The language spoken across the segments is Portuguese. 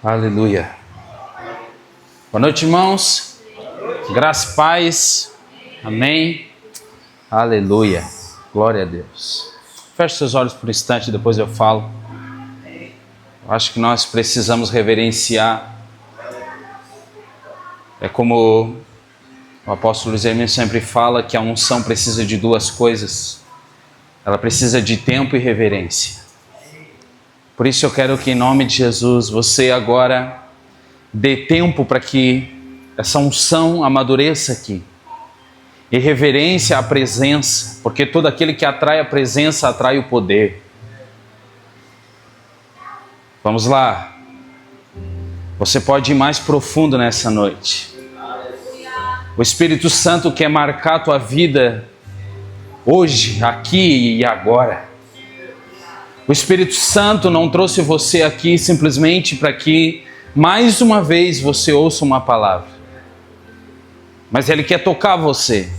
Aleluia. Boa noite, irmãos. Graça e paz. Amém. Aleluia. Glória a Deus. Feche seus olhos por um instante, depois eu falo. Eu acho que nós precisamos reverenciar. É como o apóstolo Luiz Hermínio sempre fala, que a unção precisa de duas coisas. Ela precisa de tempo e reverência. Por isso eu quero que em nome de Jesus você agora dê tempo para que essa unção amadureça aqui. E reverência à presença, porque todo aquele que atrai a presença atrai o poder. Vamos lá. Você pode ir mais profundo nessa noite. O Espírito Santo quer marcar a tua vida hoje, aqui e agora. O Espírito Santo não trouxe você aqui simplesmente para que mais uma vez você ouça uma palavra. Mas Ele quer tocar você.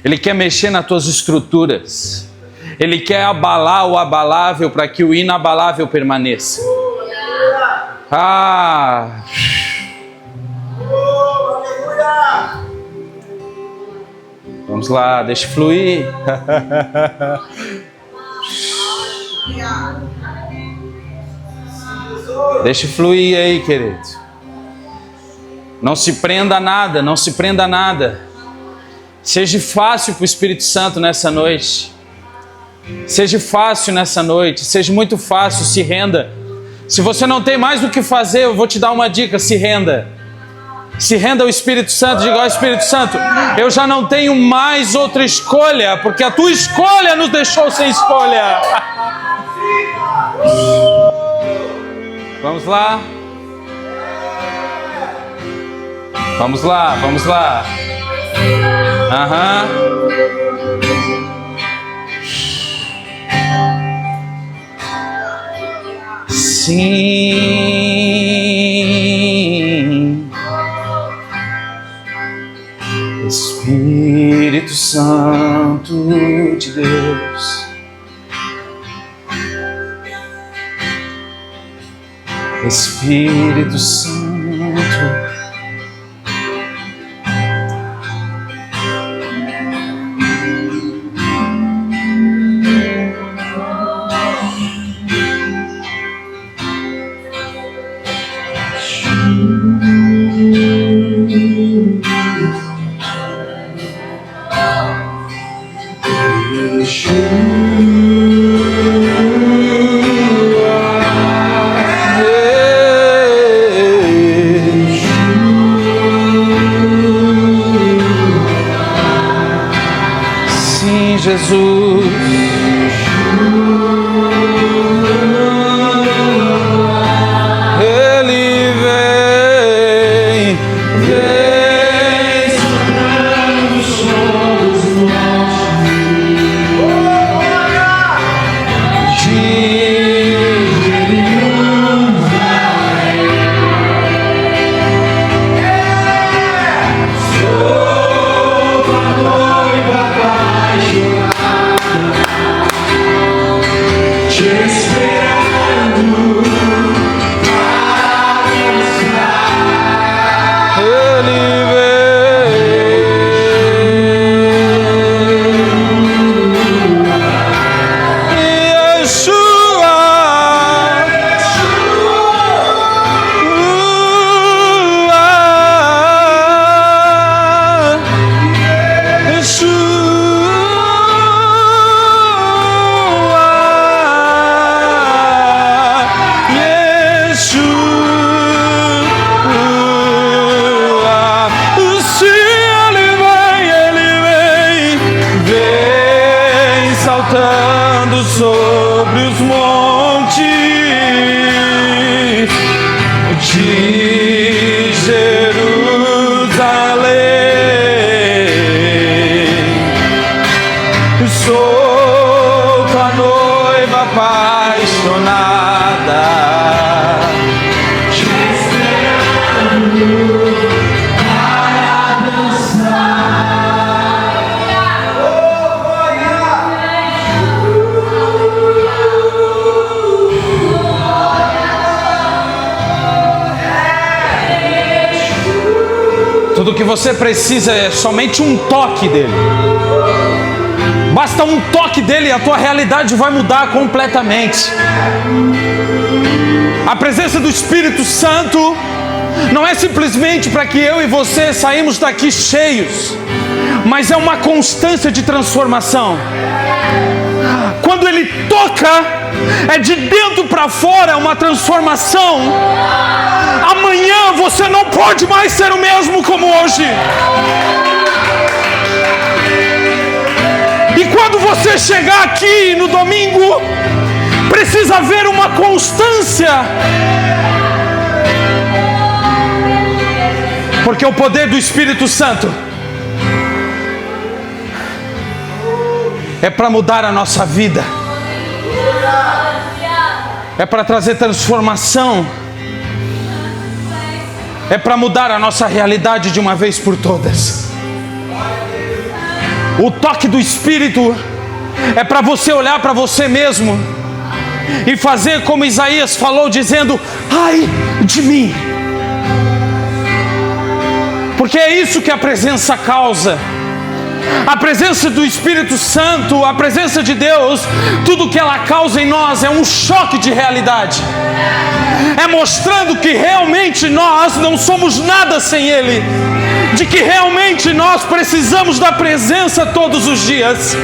Ele quer mexer nas tuas estruturas. Ele quer abalar o abalável para que o inabalável permaneça. Vamos lá, deixa fluir. Deixa fluir aí, querido. Não se prenda a nada, não se prenda a nada. Seja fácil para o Espírito Santo nessa noite. Seja fácil nessa noite, seja muito fácil, se renda. Se você não tem mais o que fazer, eu vou te dar uma dica, se renda. Se renda ao Espírito Santo, diga ao Espírito Santo, eu já não tenho mais outra escolha, porque a tua escolha nos deixou sem escolha. Vamos lá. Vamos lá, vamos lá. Sim, Espírito Santo de Deus, Espírito Santo. Jesus, Ele vem, soprando sobre os montes de Jerusalém, sou tua noiva apaixonada, te esperando para dançar. Tudo que você precisa é somente um toque dele. Basta um toque dele e a tua realidade vai mudar completamente. A presença do Espírito Santo não é simplesmente para que eu e você saímos daqui cheios, mas é uma constância de transformação. Quando ele toca, é de dentro para fora, é uma transformação. Amanhã você não pode mais ser o mesmo como hoje. E quando você chegar aqui no domingo, precisa haver uma constância. Porque o poder do Espírito Santo é para mudar a nossa vida, é para trazer transformação, é para mudar a nossa realidade de uma vez por todas. O toque do Espírito é para você olhar para você mesmo e fazer como Isaías falou, dizendo: ai de mim. Porque é isso que a presença causa. A presença do Espírito Santo, a presença de Deus, tudo que ela causa em nós é um choque de realidade. É mostrando que realmente nós não somos nada sem Ele. De que realmente nós precisamos da presença todos os dias.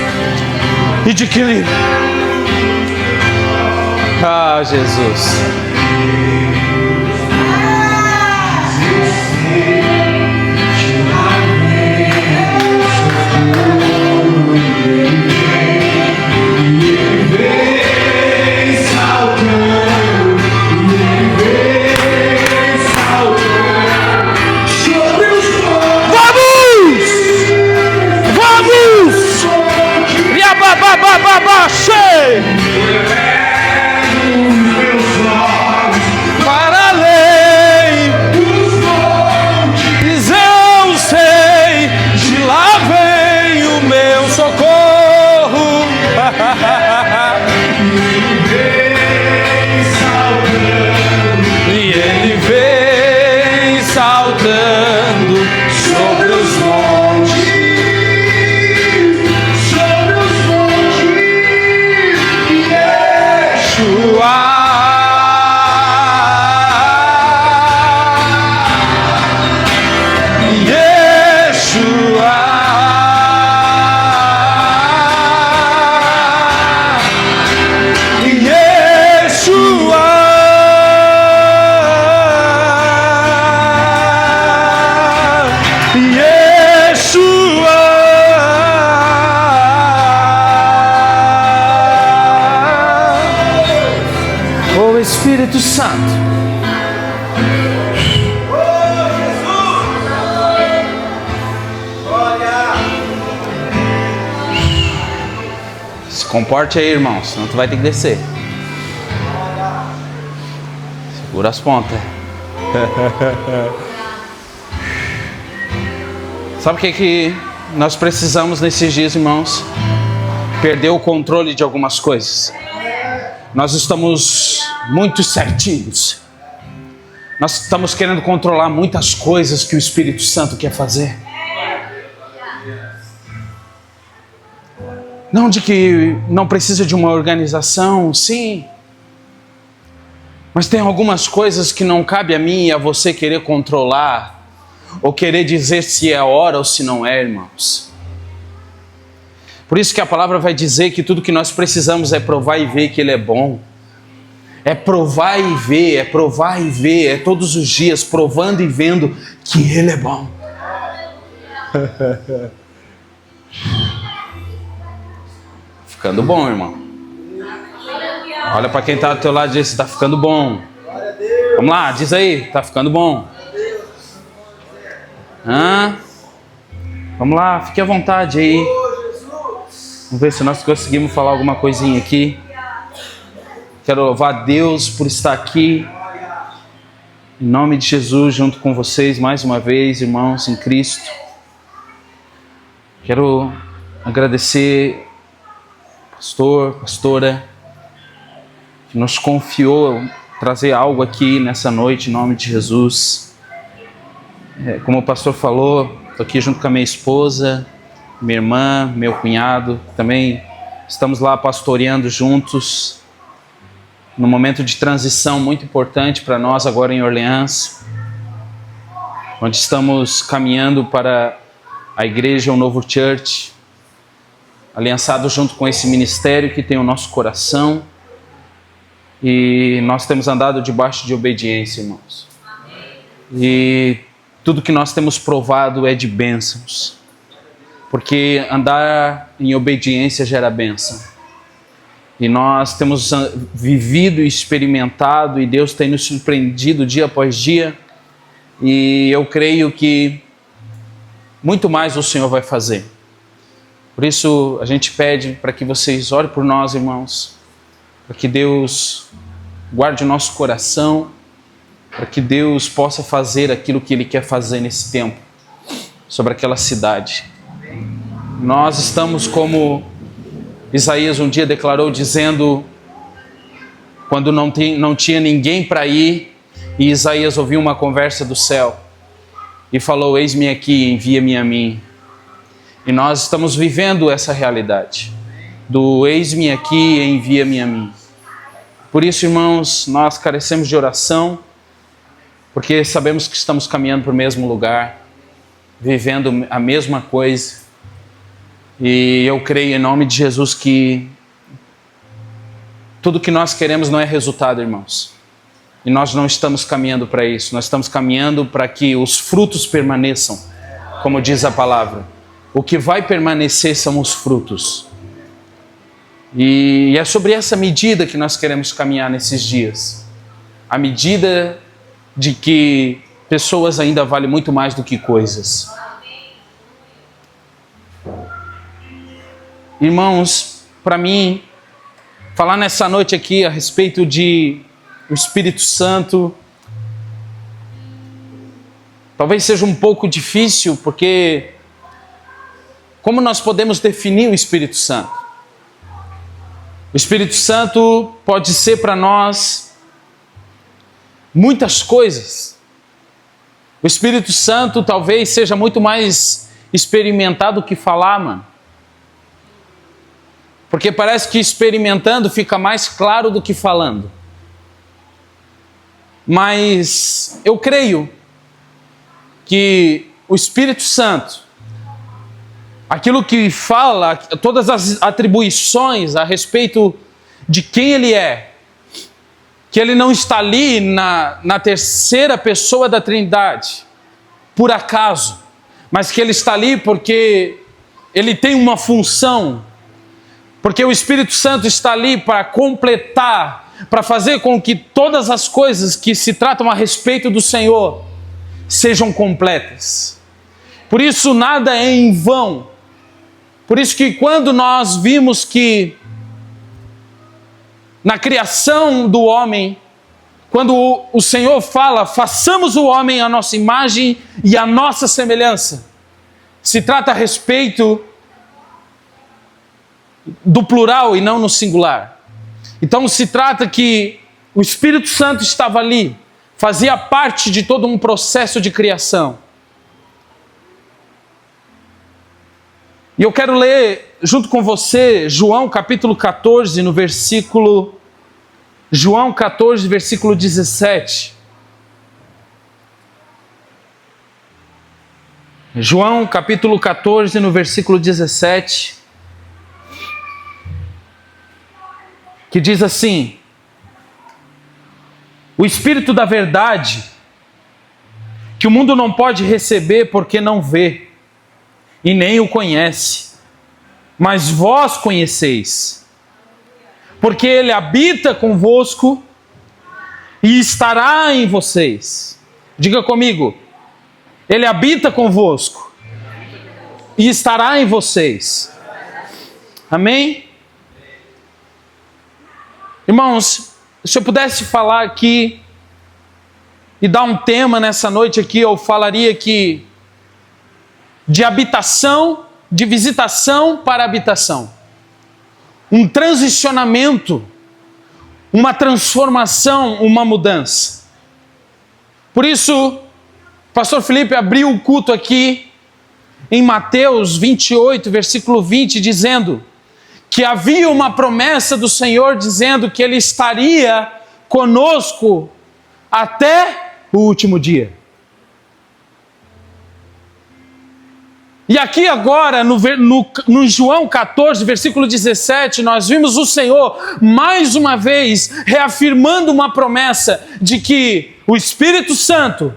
E de que Ele... Ah, Jesus. Para além dos eu sei, de lá vem o meu socorro. E ele vem saltando sobre os montes. Espírito Santo. Se comporte aí, irmão, senão tu vai ter que descer. Segura as pontas. Sabe o que nós precisamos nesses dias, irmãos? Perder o controle de algumas coisas. Nós estamos muito certinhos. Nós estamos querendo controlar muitas coisas que o Espírito Santo quer fazer. Não de que não precisa de uma organização, sim. Mas tem algumas coisas que não cabe a mim e a você querer controlar, ou querer dizer se é a hora ou se não é, irmãos. Por isso que a palavra vai dizer que tudo que nós precisamos é provar e ver que Ele é bom. É provar e ver, é provar e ver, é todos os dias provando e vendo que Ele é bom. Ficando bom, irmão. Olha para quem está do teu lado e diz: está ficando bom. Vamos lá, diz aí, está ficando bom. Vamos lá, fique à vontade aí. Vamos ver se nós conseguimos falar alguma coisinha aqui. Quero louvar a Deus por estar aqui, em nome de Jesus, junto com vocês mais uma vez, irmãos em Cristo. Quero agradecer pastor, pastora, que nos confiou trazer algo aqui nessa noite, em nome de Jesus. Como o pastor falou, estou aqui junto com a minha esposa, minha irmã, meu cunhado, também estamos lá pastoreando juntos, num momento de transição muito importante para nós agora em Orleans, onde estamos caminhando para a igreja, o Novo Church, aliançado junto com esse ministério que tem o nosso coração, e nós temos andado debaixo de obediência, irmãos. E tudo que nós temos provado é de bênçãos, porque andar em obediência gera bênção. E nós temos vivido e experimentado, e Deus tem nos surpreendido dia após dia, e eu creio que muito mais o Senhor vai fazer. Por isso a gente pede para que vocês orem por nós, irmãos, para que Deus guarde o nosso coração, para que Deus possa fazer aquilo que Ele quer fazer nesse tempo, sobre aquela cidade. Nós estamos como Isaías um dia declarou, dizendo, quando não tinha ninguém para ir, e Isaías ouviu uma conversa do céu, e falou, eis-me aqui, envia-me a mim. E nós estamos vivendo essa realidade, do eis-me aqui, envia-me a mim. Por isso, irmãos, nós carecemos de oração, porque sabemos que estamos caminhando para o mesmo lugar, vivendo a mesma coisa. E eu creio em nome de Jesus que tudo que nós queremos não é resultado, irmãos. E nós não estamos caminhando para isso, nós estamos caminhando para que os frutos permaneçam, como diz a palavra. O que vai permanecer são os frutos. E é sobre essa medida que nós queremos caminhar nesses dias. A medida de que pessoas ainda valem muito mais do que coisas. Irmãos, para mim, falar nessa noite aqui a respeito de o Espírito Santo, talvez seja um pouco difícil, porque como nós podemos definir o Espírito Santo? O Espírito Santo pode ser para nós muitas coisas. O Espírito Santo talvez seja muito mais experimentado que falar, mano. Porque parece que experimentando fica mais claro do que falando. Mas eu creio que o Espírito Santo, aquilo que fala, todas as atribuições a respeito de quem Ele é, que Ele não está ali na terceira pessoa da Trindade, por acaso, mas que Ele está ali porque Ele tem uma função, porque o Espírito Santo está ali para completar, para fazer com que todas as coisas que se tratam a respeito do Senhor sejam completas. Por isso nada é em vão. Por isso que quando nós vimos que na criação do homem, quando o Senhor fala, façamos o homem à nossa imagem e à nossa semelhança, se trata a respeito do plural e não no singular. Então se trata que o Espírito Santo estava ali, fazia parte de todo um processo de criação. E eu quero ler junto com você João capítulo 14, no versículo... João 14, versículo 17. João capítulo 14, no versículo 17. Que diz assim: o Espírito da verdade, que o mundo não pode receber porque não vê, e nem o conhece, mas vós conheceis, porque Ele habita convosco e estará em vocês. Diga comigo, Ele habita convosco e estará em vocês. Amém? Irmãos, se eu pudesse falar aqui e dar um tema nessa noite aqui, eu falaria que de habitação, de visitação para habitação. Um transicionamento, uma transformação, uma mudança. Por isso, Pastor Felipe abriu o culto aqui em Mateus 28, versículo 20, dizendo que havia uma promessa do Senhor dizendo que Ele estaria conosco até o último dia. E aqui agora, no João 14, versículo 17, nós vimos o Senhor, mais uma vez, reafirmando uma promessa de que o Espírito Santo,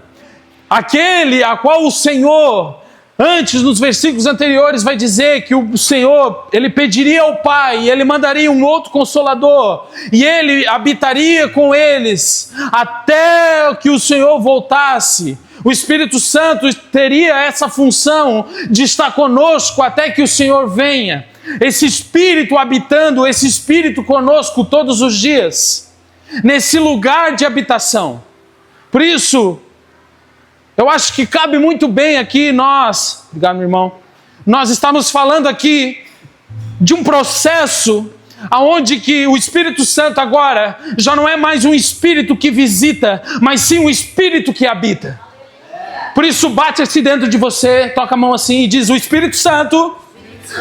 aquele a qual o Senhor, antes, nos versículos anteriores, vai dizer que o Senhor, Ele pediria ao Pai, e Ele mandaria um outro Consolador, e Ele habitaria com eles, até que o Senhor voltasse. O Espírito Santo teria essa função de estar conosco até que o Senhor venha. Esse Espírito habitando, esse Espírito conosco todos os dias, nesse lugar de habitação. Por isso, eu acho que cabe muito bem aqui nós, obrigado meu irmão, nós estamos falando aqui de um processo aonde que o Espírito Santo agora já não é mais um Espírito que visita, mas sim um Espírito que habita. Por isso bate assim dentro de você, toca a mão assim e diz: o Espírito Santo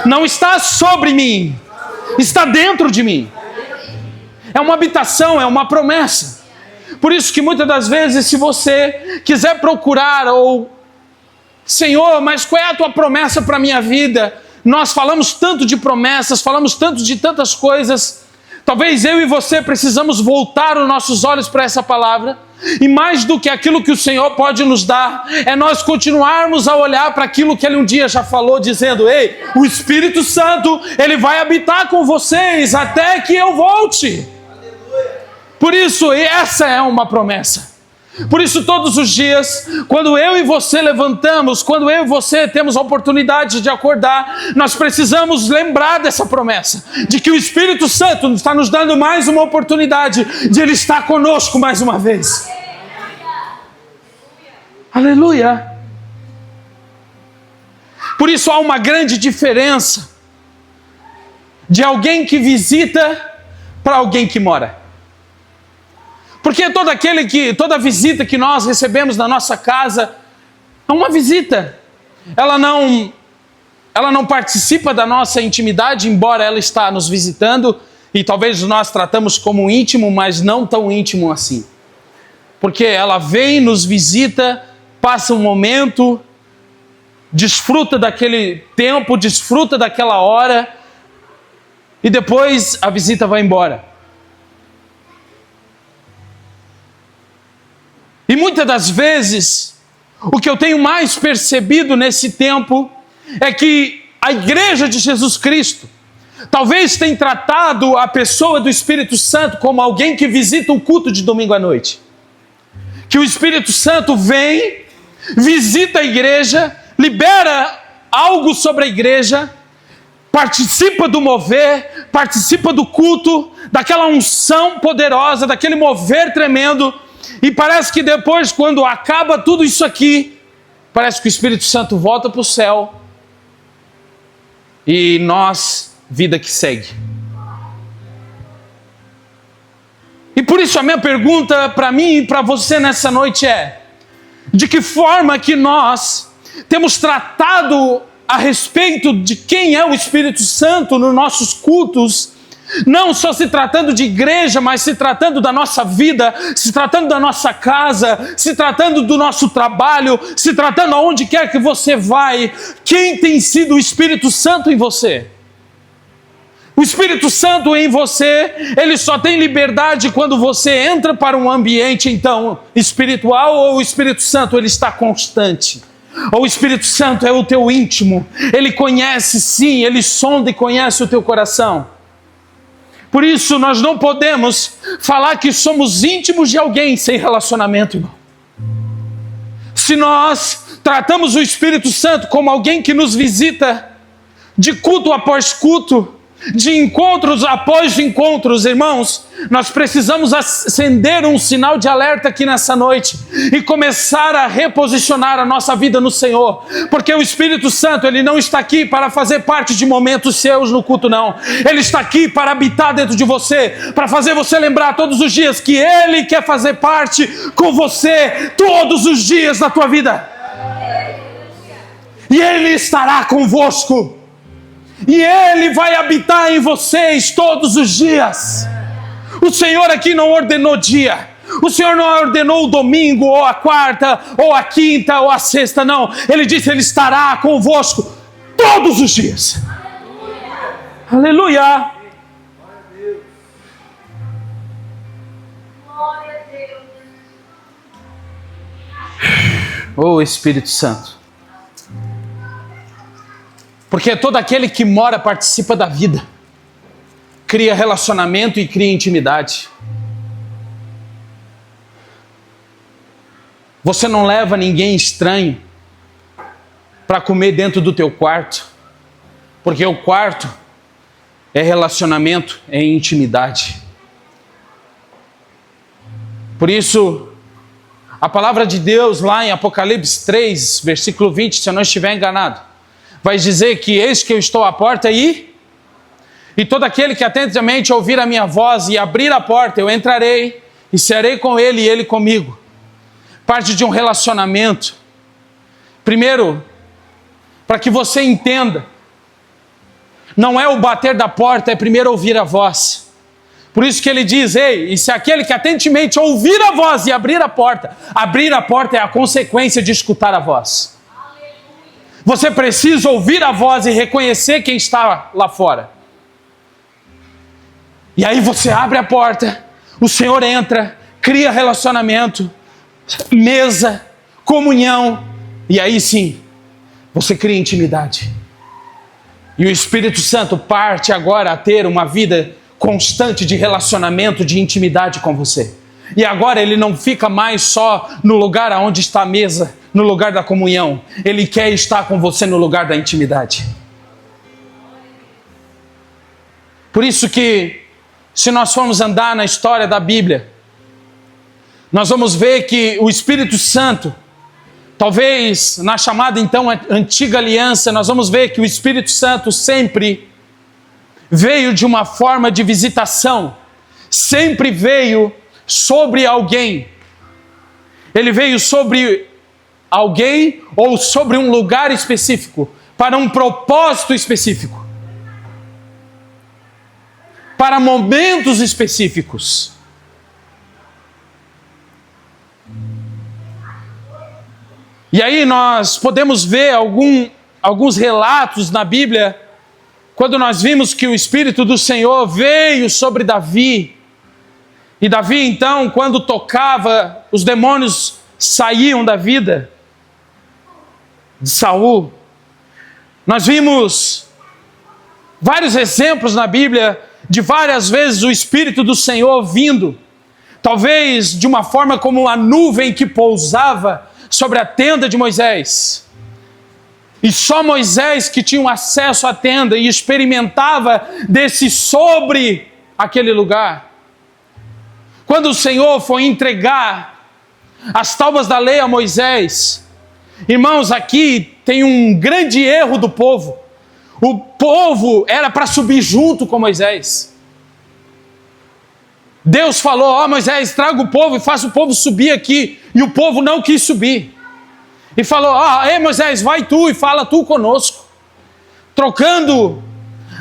não está sobre mim, está dentro de mim. É uma habitação, é uma promessa. Por isso que muitas das vezes, se você quiser procurar, ou Senhor, mas qual é a tua promessa para a minha vida? Nós falamos tanto de promessas, falamos tanto de tantas coisas. Talvez eu e você precisamos voltar os nossos olhos para essa palavra. E mais do que aquilo que o Senhor pode nos dar, é nós continuarmos a olhar para aquilo que Ele um dia já falou, dizendo: ei, o Espírito Santo, Ele vai habitar com vocês até que eu volte. Por isso, essa é uma promessa. Por isso, todos os dias, quando eu e você levantamos, quando eu e você temos a oportunidade de acordar, nós precisamos lembrar dessa promessa, de que o Espírito Santo está nos dando mais uma oportunidade de Ele estar conosco mais uma vez. Aleluia! Por isso há uma grande diferença de alguém que visita para alguém que mora. Porque toda visita que nós recebemos na nossa casa é uma visita. Ela não participa da nossa intimidade, embora ela está nos visitando, e talvez nós tratamos como íntimo, mas não tão íntimo assim. Porque ela vem, nos visita, passa um momento, desfruta daquele tempo, desfruta daquela hora, e depois a visita vai embora. E muitas das vezes, o que eu tenho mais percebido nesse tempo é que a igreja de Jesus Cristo talvez tenha tratado a pessoa do Espírito Santo como alguém que visita um culto de domingo à noite. Que o Espírito Santo vem, visita a igreja, libera algo sobre a igreja, participa do mover, participa do culto, daquela unção poderosa, daquele mover tremendo. E parece que depois, quando acaba tudo isso aqui, parece que o Espírito Santo volta para o céu e nós, vida que segue. E por isso a minha pergunta para mim e para você nessa noite é: de que forma que nós temos tratado a respeito de quem é o Espírito Santo nos nossos cultos, não só se tratando de igreja, mas se tratando da nossa vida, se tratando da nossa casa, se tratando do nosso trabalho, se tratando aonde quer que você vai. Quem tem sido o Espírito Santo em você? O Espírito Santo em você, ele só tem liberdade quando você entra para um ambiente então espiritual, ou o Espírito Santo ele está constante? Ou o Espírito Santo é o teu íntimo? Ele conhece, sim, ele sonda e conhece o teu coração. Por isso, nós não podemos falar que somos íntimos de alguém sem relacionamento, irmão. Se nós tratamos o Espírito Santo como alguém que nos visita de culto após culto, de encontros após encontros, irmãos, nós precisamos acender um sinal de alerta aqui nessa noite e começar a reposicionar a nossa vida no Senhor, porque o Espírito Santo, ele não está aqui para fazer parte de momentos seus no culto, não. Ele está aqui para habitar dentro de você, para fazer você lembrar todos os dias que Ele quer fazer parte com você todos os dias da tua vida. E Ele estará convosco. E Ele vai habitar em vocês todos os dias. O Senhor aqui não ordenou dia. O Senhor não ordenou o domingo, ou a quarta, ou a quinta, ou a sexta, não. Ele disse, Ele estará convosco todos os dias. Aleluia. Aleluia. Oh, Espírito Santo. Porque todo aquele que mora participa da vida. Cria relacionamento e cria intimidade. Você não leva ninguém estranho para comer dentro do teu quarto. Porque o quarto é relacionamento, é intimidade. Por isso, a palavra de Deus lá em Apocalipse 3, versículo 20, se eu não estiver enganado, vai dizer que eis que eu estou à porta e todo aquele que atentamente ouvir a minha voz e abrir a porta, eu entrarei e serei com ele e ele comigo. Parte de um relacionamento. Primeiro, para que você entenda, não é o bater da porta, é primeiro ouvir a voz. Por isso que ele diz, ei, e se aquele que atentamente ouvir a voz e abrir a porta é a consequência de escutar a voz. Você precisa ouvir a voz e reconhecer quem está lá fora. E aí você abre a porta, o Senhor entra, cria relacionamento, mesa, comunhão, e aí sim, você cria intimidade. E o Espírito Santo parte agora a ter uma vida constante de relacionamento, de intimidade com você. E agora ele não fica mais só no lugar onde está a mesa, no lugar da comunhão. Ele quer estar com você no lugar da intimidade. Por isso que, se nós formos andar na história da Bíblia, nós vamos ver que o Espírito Santo, talvez na chamada então Antiga Aliança, nós vamos ver que o Espírito Santo sempre veio de uma forma de visitação, sempre veio sobre alguém. Ele veio sobre alguém ou sobre um lugar específico, para um propósito específico, para momentos específicos. E aí nós podemos ver alguns relatos na Bíblia, quando nós vimos que o Espírito do Senhor veio sobre Davi, e Davi então, quando tocava, os demônios saíam da vida de Saul. Nós vimos vários exemplos na Bíblia, de várias vezes o Espírito do Senhor vindo, talvez de uma forma como uma nuvem que pousava sobre a tenda de Moisés. E só Moisés que tinha acesso à tenda e experimentava desse sobre aquele lugar. Quando o Senhor foi entregar as tábuas da lei a Moisés, irmãos, aqui tem um grande erro do povo. O povo era para subir junto com Moisés. Deus falou, Moisés, traga o povo e faça o povo subir aqui. E o povo não quis subir. E falou, ei Moisés, vai tu e fala tu conosco. Trocando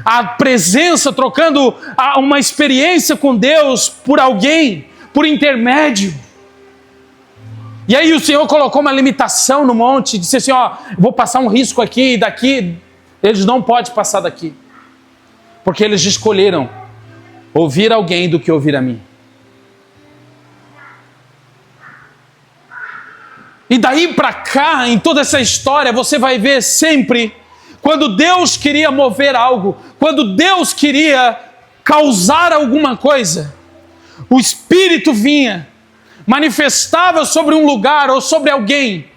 a presença, trocando uma experiência com Deus por alguém, por intermédio. E aí o Senhor colocou uma limitação no monte, disse assim, vou passar um risco aqui e daqui, eles não podem passar daqui. Porque eles escolheram ouvir alguém do que ouvir a mim. E daí para cá, em toda essa história, você vai ver sempre, quando Deus queria mover algo, quando Deus queria causar alguma coisa, o Espírito vinha, manifestava sobre um lugar ou sobre alguém,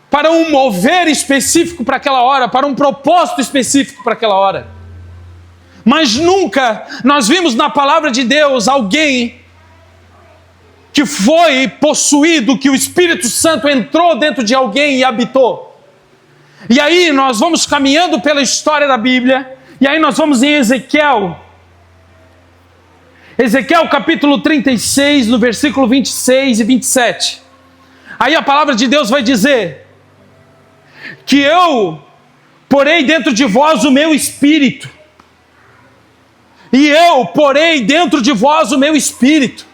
para um mover específico para aquela hora, para um propósito específico para aquela hora. Mas nunca nós vimos na palavra de Deus alguém que foi possuído, que o Espírito Santo entrou dentro de alguém e habitou. E aí nós vamos caminhando pela história da Bíblia, e aí nós vamos em Ezequiel. Ezequiel capítulo 36, no versículo 26 e 27. Aí a palavra de Deus vai dizer que eu porei dentro de vós o meu espírito. E eu porei dentro de vós o meu espírito.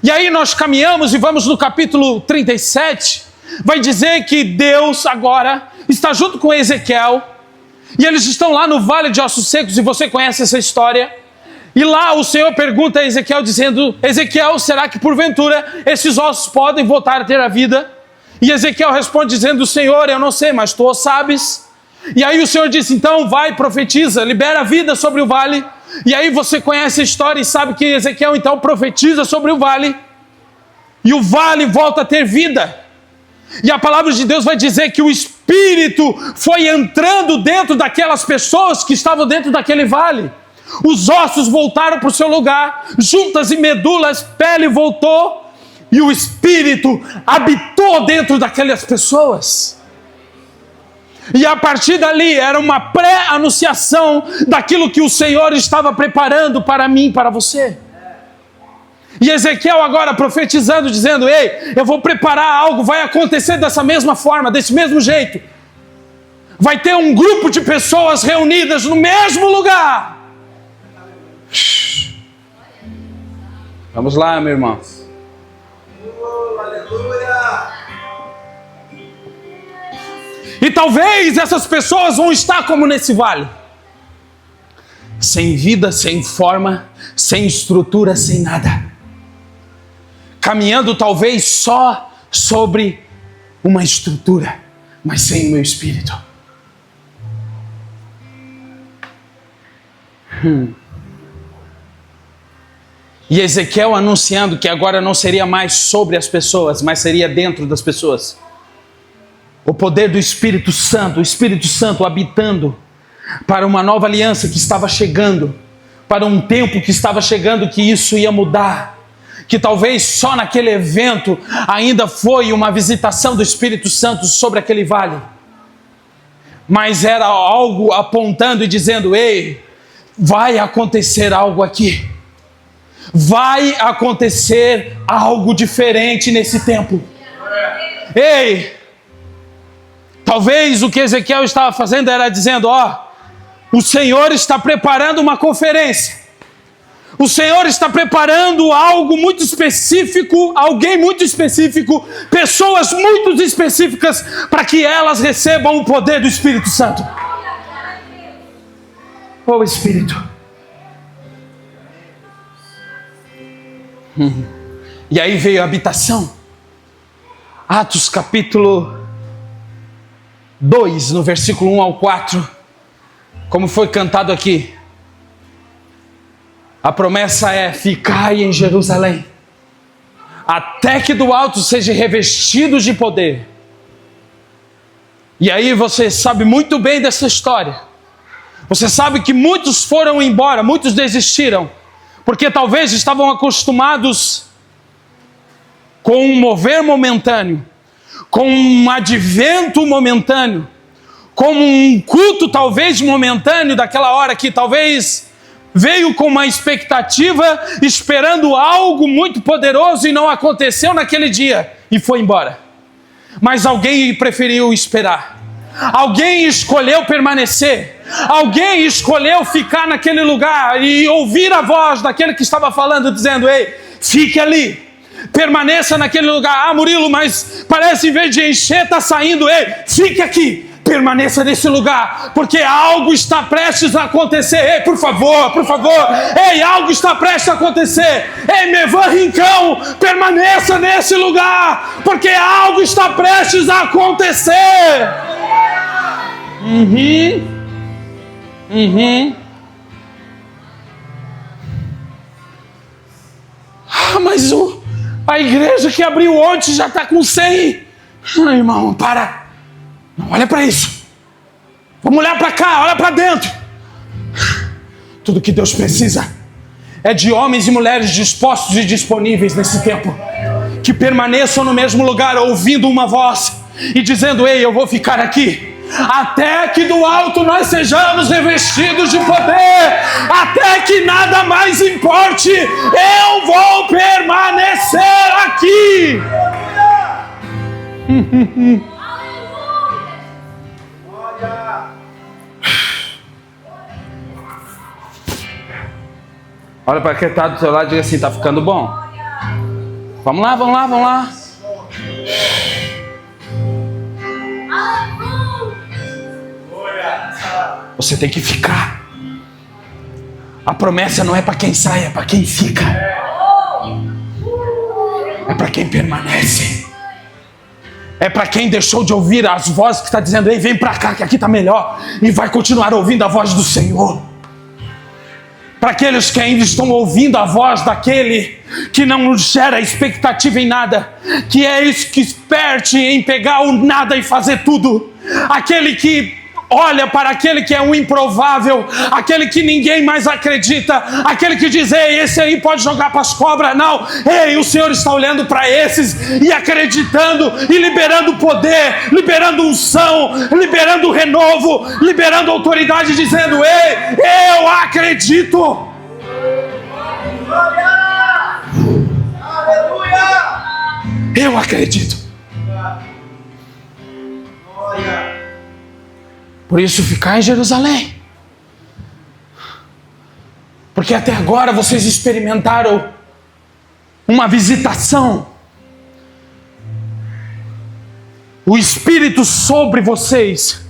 E aí nós caminhamos e vamos no capítulo 37, vai dizer que Deus agora está junto com Ezequiel, e eles estão lá no Vale de Ossos Secos, e você conhece essa história. E lá o Senhor pergunta a Ezequiel dizendo: Ezequiel, será que porventura esses ossos podem voltar a ter a vida? E Ezequiel responde dizendo: Senhor, eu não sei, mas tu o sabes. E aí o Senhor disse: então vai, profetiza, libera a vida sobre o vale. E aí você conhece a história e sabe que Ezequiel então profetiza sobre o vale. E o vale volta a ter vida. E a palavra de Deus vai dizer que o Espírito foi entrando dentro daquelas pessoas que estavam dentro daquele vale. Os ossos voltaram para o seu lugar, juntas e medulas, pele voltou, e o Espírito habitou dentro daquelas pessoas. E a partir dali era uma pré-anunciação daquilo que o Senhor estava preparando para mim e para você. E Ezequiel agora profetizando, dizendo: ei, eu vou preparar algo, vai acontecer dessa mesma forma, desse mesmo jeito. Vai ter um grupo de pessoas reunidas no mesmo lugar. Vamos lá, meu irmão. E talvez essas pessoas vão estar como nesse vale, sem vida, sem forma, sem estrutura, sem nada, caminhando talvez só sobre uma estrutura, mas sem o meu espírito. E Ezequiel anunciando que agora não seria mais sobre as pessoas, mas seria dentro das pessoas. O poder do Espírito Santo, o Espírito Santo habitando para uma nova aliança que estava chegando, para um tempo que estava chegando, que isso ia mudar. Que talvez só naquele evento ainda foi uma visitação do Espírito Santo sobre aquele vale. Mas era algo apontando e dizendo: ei, vai acontecer algo aqui. Vai acontecer algo diferente nesse tempo. Ei, talvez o que Ezequiel estava fazendo era dizendo: o Senhor está preparando uma conferência. O Senhor está preparando algo muito específico, alguém muito específico, pessoas muito específicas, para que elas recebam o poder do Espírito Santo. Oh Espírito. E aí veio a habitação. Atos capítulo 2, no versículo 1 ao 4, como foi cantado aqui. A promessa é: ficai em Jerusalém, até que do alto sejam revestidos de poder. E aí você sabe muito bem dessa história. Você sabe que muitos foram embora, muitos desistiram, porque talvez estavam acostumados com um mover momentâneo, com um advento momentâneo, com um culto talvez momentâneo daquela hora, que talvez veio com uma expectativa, esperando algo muito poderoso e não aconteceu naquele dia e foi embora. Mas alguém preferiu esperar. Alguém escolheu permanecer. Alguém escolheu ficar naquele lugar e ouvir a voz daquele que estava falando, dizendo: ei, fique ali, permaneça naquele lugar. Murilo, mas parece em vez de encher está saindo. Ei, fique aqui, permaneça nesse lugar, porque algo está prestes a acontecer. Ei, por favor, ei, algo está prestes a acontecer. Ei, Mevan Rincão, permaneça nesse lugar, porque algo está prestes a acontecer. Mas a igreja que abriu ontem já está com 100. Irmão, para. Não olha para isso. Vamos olhar para cá, olha para dentro. Tudo que Deus precisa é de homens e mulheres dispostos e disponíveis nesse tempo, que permaneçam no mesmo lugar, ouvindo uma voz e dizendo: ei, eu vou ficar aqui até que do alto nós sejamos revestidos de poder, até que nada mais importe, eu vou permanecer aqui. Olha para quem está do seu lado e diga assim: tá ficando bom. Vamos lá, vamos lá, vamos lá. Você tem que ficar. A promessa não é para quem sai, é para quem fica. É para quem permanece. É para quem deixou de ouvir as vozes que está dizendo: ei, vem para cá que aqui está melhor. E vai continuar ouvindo a voz do Senhor. Para aqueles que ainda estão ouvindo a voz daquele que não gera expectativa em nada, que é expert em pegar o nada e fazer tudo. Aquele que olha para aquele que é um improvável, aquele que ninguém mais acredita, aquele que diz: ei, esse aí pode jogar para as cobras. Não, ei, o Senhor está olhando para esses e acreditando e liberando poder, liberando unção, liberando renovo, liberando autoridade, dizendo: ei, eu acredito. Eu acredito. Por isso, ficar em Jerusalém. Porque até agora vocês experimentaram uma visitação. O Espírito sobre vocês.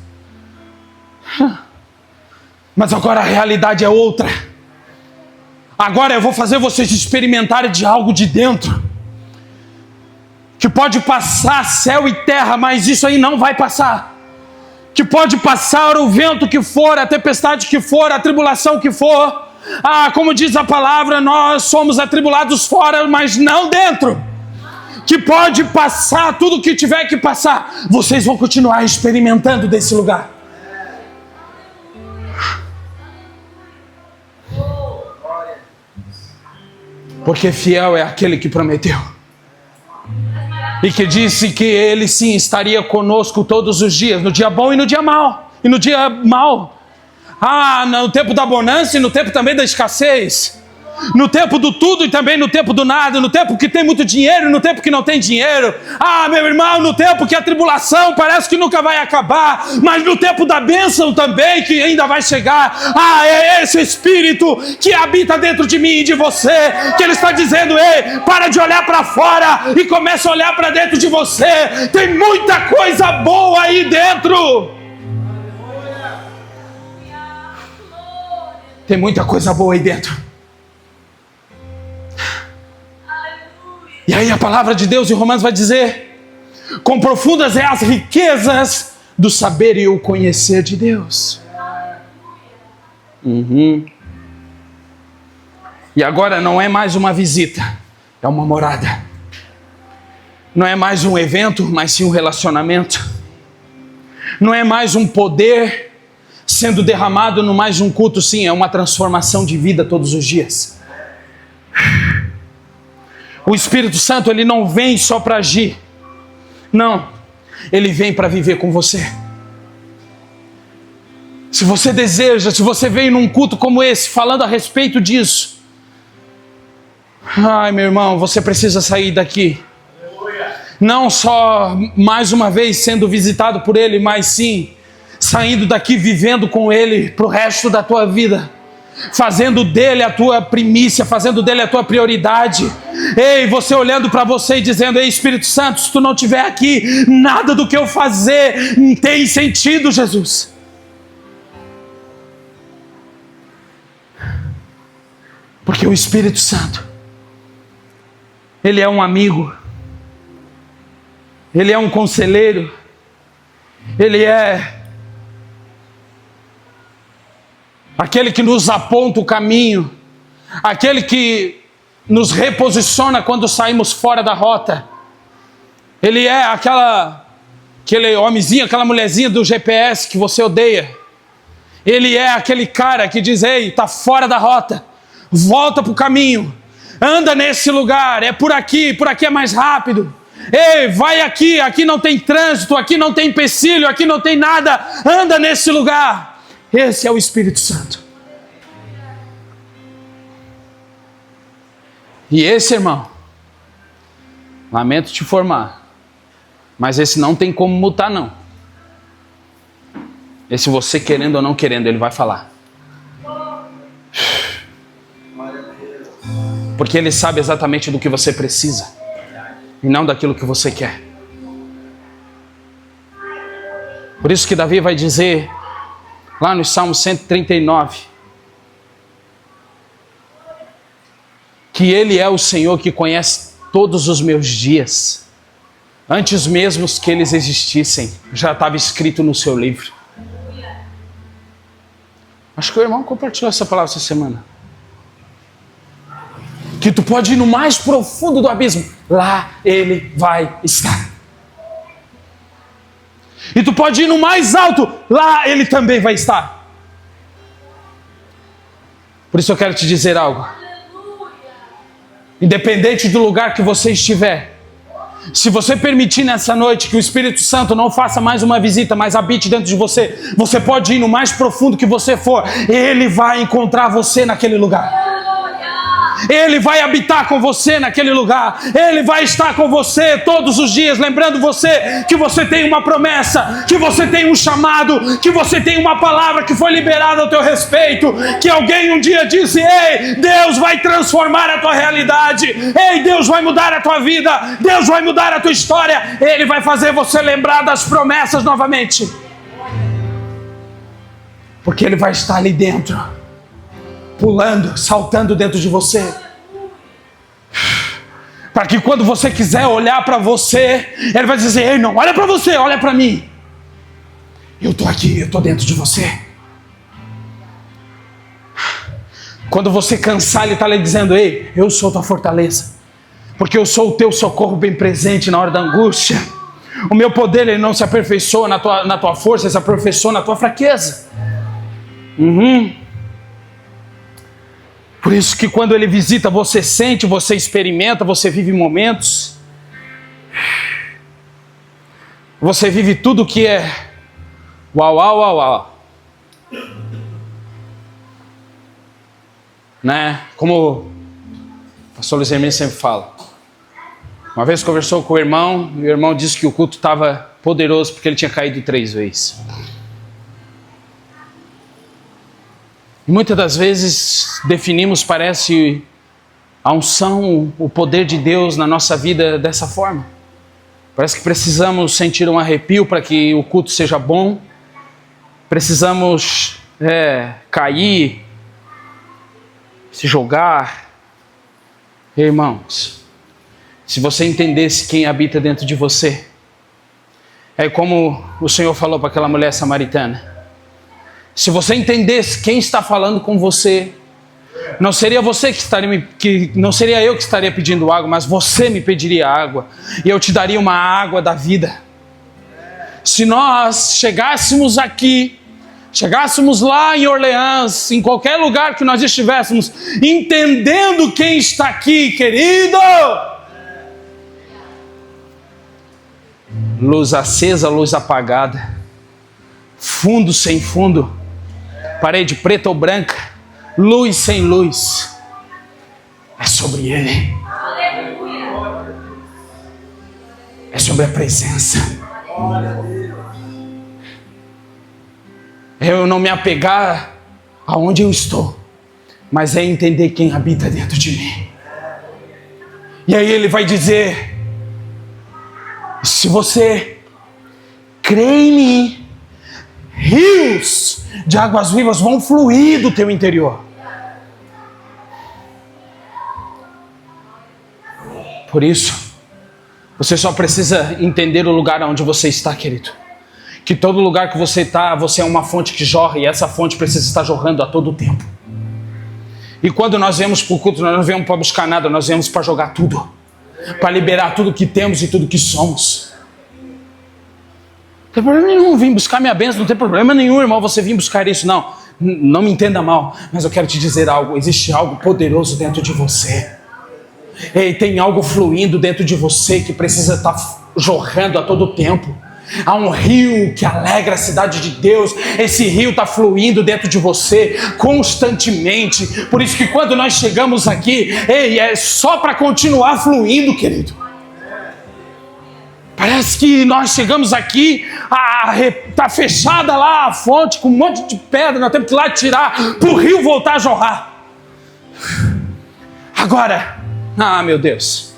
Mas agora a realidade é outra. Agora eu vou fazer vocês experimentarem de algo de dentro. Que pode passar céu e terra, mas isso aí não vai passar. Que pode passar o vento que for, a tempestade que for, a tribulação que for. Como diz a palavra, nós somos atribulados fora, mas não dentro. Que pode passar tudo que tiver que passar. Vocês vão continuar experimentando desse lugar. Porque fiel é aquele que prometeu. E que disse que Ele sim estaria conosco todos os dias, no dia bom e no dia mau. E no dia mau. No tempo da bonança e no tempo também da escassez. No tempo do tudo e também no tempo do nada. No tempo que tem muito dinheiro e no tempo que não tem dinheiro. Meu irmão, no tempo que a tribulação parece que nunca vai acabar. Mas no tempo da bênção também, que ainda vai chegar. É esse Espírito que habita dentro de mim e de você. Que Ele está dizendo: ei, para de olhar para fora e começa a olhar para dentro de você. Tem muita coisa boa aí dentro. Tem muita coisa boa aí dentro. E aí a palavra de Deus em Romanos vai dizer: quão profundas é as riquezas do saber e o conhecer de Deus. E agora não é mais uma visita, é uma morada. Não é mais um evento, mas sim um relacionamento. Não é mais um poder sendo derramado no mais um culto, sim, é uma transformação de vida todos os dias. O Espírito Santo, ele não vem só para agir. Não, ele vem para viver com você. Se você deseja, se você veio num culto como esse, falando a respeito disso, meu irmão, você precisa sair daqui. Não só mais uma vez sendo visitado por Ele, mas sim saindo daqui vivendo com Ele para o resto da tua vida. Fazendo dele a tua primícia, fazendo dele a tua prioridade. Ei, você olhando para você e dizendo: ei, Espírito Santo, se tu não estiver aqui, nada do que eu fazer tem sentido, Jesus. Porque o Espírito Santo, Ele é um amigo, Ele é um conselheiro, Ele é aquele que nos aponta o caminho, aquele que nos reposiciona quando saímos fora da rota. Ele é aquele homenzinho, aquela mulherzinha do GPS que você odeia. Ele é aquele cara que diz: ei, está fora da rota, volta para o caminho, anda nesse lugar, é por aqui é mais rápido. Ei, vai aqui, aqui não tem trânsito, aqui não tem empecilho, aqui não tem nada, anda nesse lugar. Esse é o Espírito Santo. E esse, irmão, lamento te informar, mas esse não tem como mutar, não. Esse, você querendo ou não querendo, ele vai falar. Porque Ele sabe exatamente do que você precisa e não daquilo que você quer. Por isso que Davi vai dizer lá no Salmo 139 que Ele é o Senhor que conhece todos os meus dias. Antes mesmo que eles existissem, já estava escrito no seu livro. Acho que o irmão compartilhou essa palavra essa semana. Que tu pode ir no mais profundo do abismo, lá Ele vai estar. E tu pode ir no mais alto, lá Ele também vai estar. Por isso eu quero te dizer algo. Independente do lugar que você estiver, se você permitir nessa noite que o Espírito Santo não faça mais uma visita, mas habite dentro de você, você pode ir no mais profundo que você for, Ele vai encontrar você naquele lugar. Ele vai habitar com você naquele lugar. Ele vai estar com você todos os dias, lembrando você que você tem uma promessa, que você tem um chamado, que você tem uma palavra que foi liberada ao teu respeito, que alguém um dia disse: ei, Deus vai transformar a tua realidade, ei, Deus vai mudar a tua vida, Deus vai mudar a tua história, Ele vai fazer você lembrar das promessas novamente, porque Ele vai estar ali dentro, pulando, saltando dentro de você, para que quando você quiser olhar para você, Ele vai dizer: ei, não olha para você, olha para mim, eu estou aqui, eu estou dentro de você. Quando você cansar, Ele está lhe dizendo: ei, eu sou tua fortaleza, porque eu sou o teu socorro bem presente na hora da angústia. O meu poder, ele não se aperfeiçoa na tua força, ele se aperfeiçoa na tua fraqueza. Por isso que quando Ele visita, você sente, você experimenta, você vive momentos. Você vive tudo que é uau, uau, uau, uau. Né? Como o pastor Luiz Hermínio sempre fala. Uma vez conversou com o irmão, e o irmão disse que o culto estava poderoso porque ele tinha caído 3 vezes. E muitas das vezes definimos, parece, a unção, o poder de Deus na nossa vida dessa forma. Parece que precisamos sentir um arrepio para que o culto seja bom. Precisamos cair, se jogar. Irmãos, se você entendesse quem habita dentro de você, é como o Senhor falou para aquela mulher samaritana. Se você entendesse quem está falando com você, não seria você não seria eu que estaria pedindo água, mas você me pediria água, e eu te daria uma água da vida. Se nós chegássemos aqui, chegássemos lá em Orleans, em qualquer lugar que nós estivéssemos, entendendo quem está aqui, querido, luz acesa, luz apagada, fundo sem fundo, parede preta ou branca, luz sem luz, é sobre Ele. É sobre a presença. Eu não me apegar aonde eu estou, mas é entender quem habita dentro de mim. E aí Ele vai dizer: se você crê em mim, rios de águas vivas vão fluir do teu interior. Por isso, você só precisa entender o lugar onde você está, querido. Que todo lugar que você está, você é uma fonte que jorra, e essa fonte precisa estar jorrando a todo tempo. E quando nós viemos para o culto, nós não viemos para buscar nada, nós viemos para jogar tudo, para liberar tudo que temos e tudo que somos. Não tem problema nenhum vir buscar minha bênção, não tem problema nenhum, irmão, você vir buscar isso, não me entenda mal, mas eu quero te dizer algo: existe algo poderoso dentro de você. Ei, tem algo fluindo dentro de você que precisa estar jorrando a todo tempo. Há um rio que alegra a cidade de Deus. Esse rio está fluindo dentro de você constantemente. Por isso que quando nós chegamos aqui, ei, é só para continuar fluindo, querido. Parece que nós chegamos aqui, está fechada lá a fonte com um monte de pedra, nós temos que ir lá tirar para o rio voltar a jorrar. Agora, meu Deus.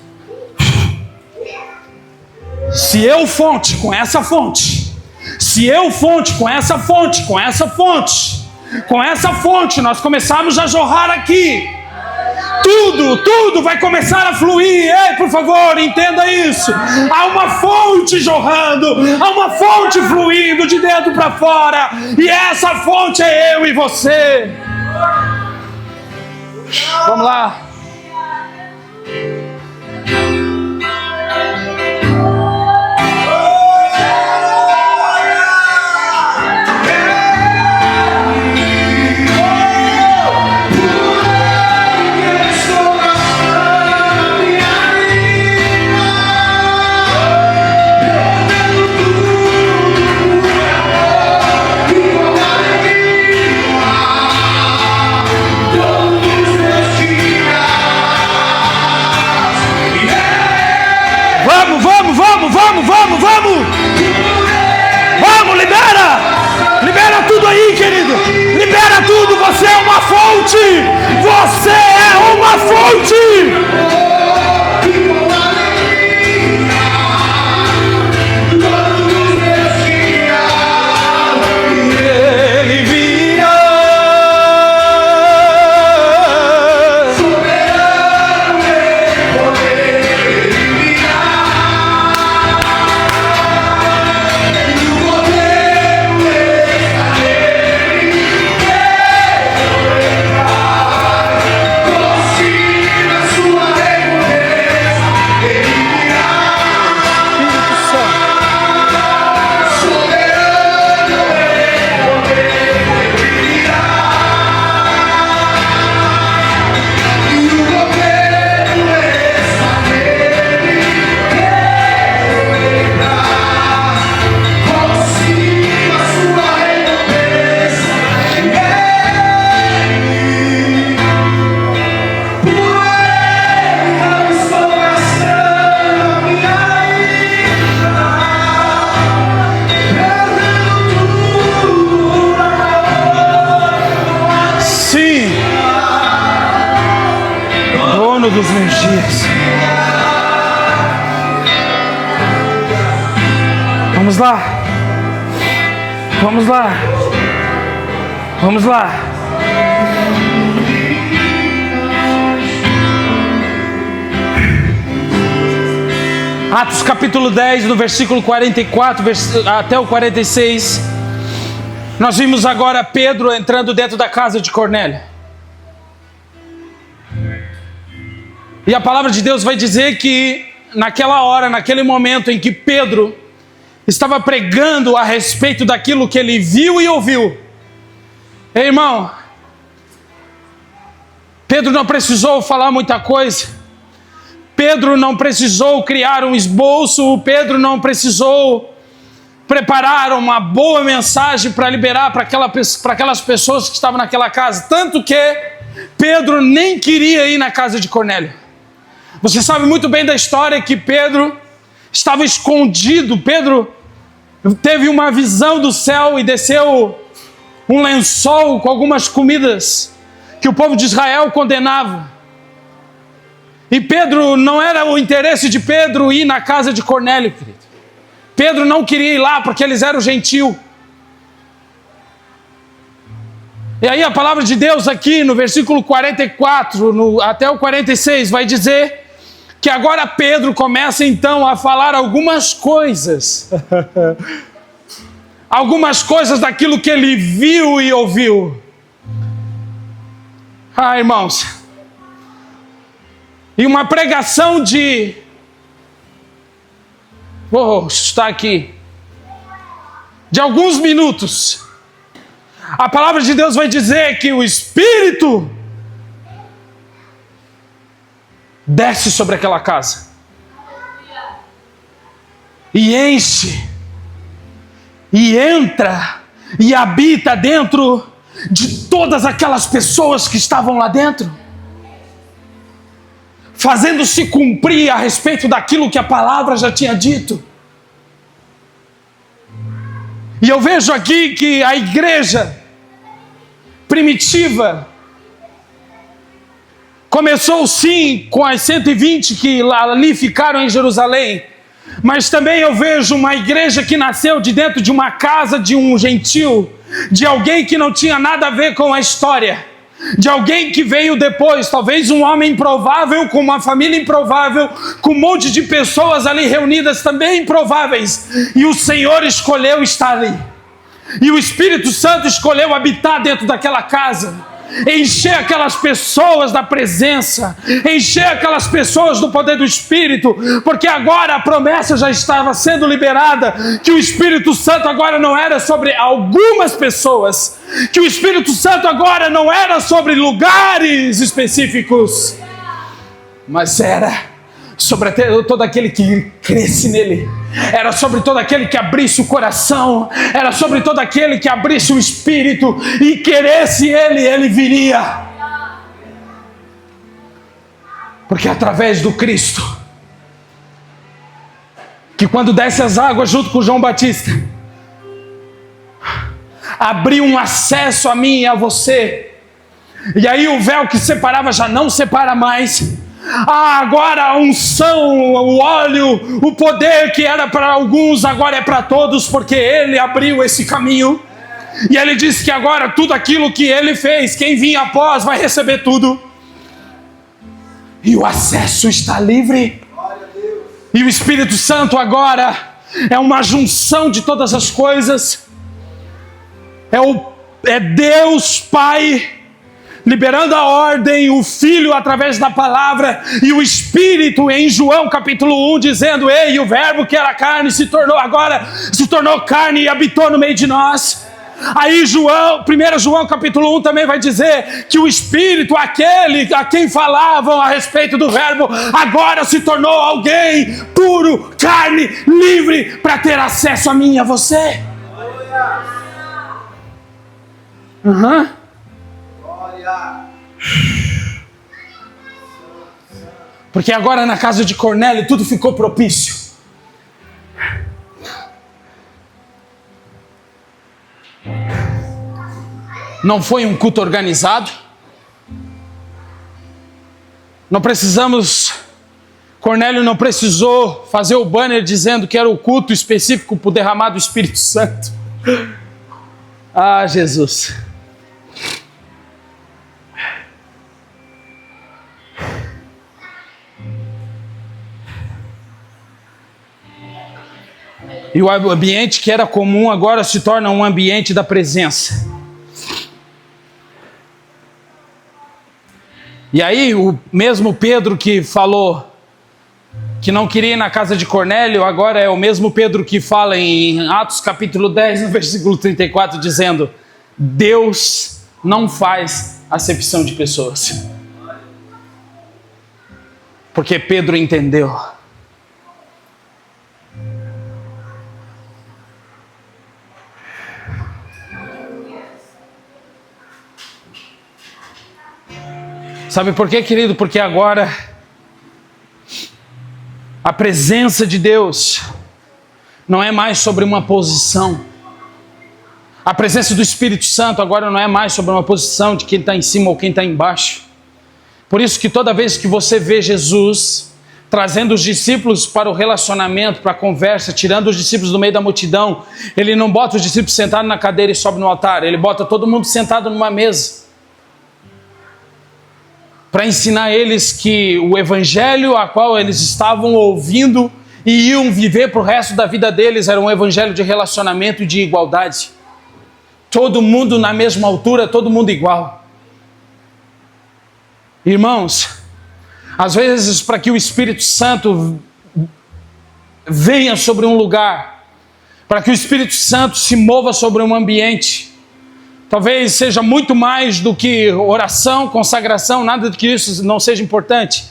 Se eu fonte com essa fonte, se eu fonte com essa fonte, com essa fonte, com essa fonte, nós começarmos a jorrar aqui, tudo vai começar a fluir. Ei, por favor, entenda isso. Há uma fonte jorrando, há uma fonte fluindo de dentro para fora, e essa fonte é eu e você. Vamos lá. Vamos, libera tudo aí, querido, libera tudo. Você é uma fonte, você é uma fonte. Dos meus dias. Vamos lá. Vamos lá. Vamos lá. Atos capítulo 10, no versículo 44 até o 46. Nós vimos agora Pedro entrando dentro da casa de Cornélio. E a palavra de Deus vai dizer que naquela hora, naquele momento em que Pedro estava pregando a respeito daquilo que ele viu e ouviu. Ei, irmão, Pedro não precisou falar muita coisa. Pedro não precisou criar um esboço. Pedro não precisou preparar uma boa mensagem para liberar para aquelas pessoas que estavam naquela casa. Tanto que Pedro nem queria ir na casa de Cornélio. Você sabe muito bem da história que Pedro estava escondido. Pedro teve uma visão do céu e desceu um lençol com algumas comidas que o povo de Israel condenava. E Pedro, não era o interesse de Pedro ir na casa de Cornélio, querido. Pedro não queria ir lá porque eles eram gentil. E aí a palavra de Deus aqui no versículo 44 até o 46 vai dizer que agora Pedro começa então a falar algumas coisas. Algumas coisas daquilo que ele viu e ouviu. Irmãos, e uma pregação de... Vou chutar aqui. De alguns minutos. A palavra de Deus vai dizer que o Espírito desce sobre aquela casa. E enche. E entra. E habita dentro de todas aquelas pessoas que estavam lá dentro. Fazendo-se cumprir a respeito daquilo que a palavra já tinha dito. E eu vejo aqui que a igreja primitiva Começou sim com as 120 que ali ficaram em Jerusalém, mas também eu vejo uma igreja que nasceu de dentro de uma casa de um gentil, de alguém que não tinha nada a ver com a história, de alguém que veio depois, talvez um homem improvável, com uma família improvável, com um monte de pessoas ali reunidas também improváveis, e o Senhor escolheu estar ali, e o Espírito Santo escolheu habitar dentro daquela casa, encher aquelas pessoas da presença, encher aquelas pessoas do poder do Espírito, porque agora a promessa já estava sendo liberada, que o Espírito Santo agora não era sobre algumas pessoas, que o Espírito Santo agora não era sobre lugares específicos, mas era sobre todo aquele que cresce nele, era sobre todo aquele que abrisse o coração, era sobre todo aquele que abrisse o espírito e queresse ele viria. Porque através do Cristo, que quando desce as águas junto com João Batista, abriu um acesso a mim e a você, e aí o véu que separava já não separa mais. Agora a unção, o óleo, o poder que era para alguns, agora é para todos, porque Ele abriu esse caminho. E Ele disse que agora tudo aquilo que Ele fez, quem vinha após vai receber tudo. E o acesso está livre. E o Espírito Santo agora é uma junção de todas as coisas. É Deus Pai liberando a ordem, o Filho através da palavra, e o Espírito em João capítulo 1 dizendo: ei, o verbo que era carne se tornou carne e habitou no meio de nós. Aí 1 João capítulo 1 também vai dizer que o Espírito, aquele a quem falavam a respeito do verbo, agora se tornou alguém puro, carne, livre, para ter acesso a mim e a você. Porque agora na casa de Cornélio tudo ficou propício. Não foi um culto organizado. Cornélio não precisou fazer o banner dizendo que era o culto específico para o derramar do Espírito Santo. Ah, Jesus. E o ambiente que era comum agora se torna um ambiente da presença. E aí o mesmo Pedro que falou que não queria ir na casa de Cornélio, agora é o mesmo Pedro que fala em Atos capítulo 10, no versículo 34, dizendo: Deus não faz acepção de pessoas. Porque Pedro entendeu. Sabe por quê, querido? Porque agora a presença de Deus não é mais sobre uma posição. A presença do Espírito Santo agora não é mais sobre uma posição de quem está em cima ou quem está embaixo. Por isso que toda vez que você vê Jesus trazendo os discípulos para o relacionamento, para a conversa, tirando os discípulos do meio da multidão, Ele não bota os discípulos sentados na cadeira e sobe no altar. Ele bota todo mundo sentado numa mesa, para ensinar eles que o evangelho a qual eles estavam ouvindo e iam viver para o resto da vida deles era um evangelho de relacionamento e de igualdade. Todo mundo na mesma altura, todo mundo igual. Irmãos, às vezes para que o Espírito Santo venha sobre um lugar, para que o Espírito Santo se mova sobre um ambiente, talvez seja muito mais do que oração, consagração, nada de que isso não seja importante,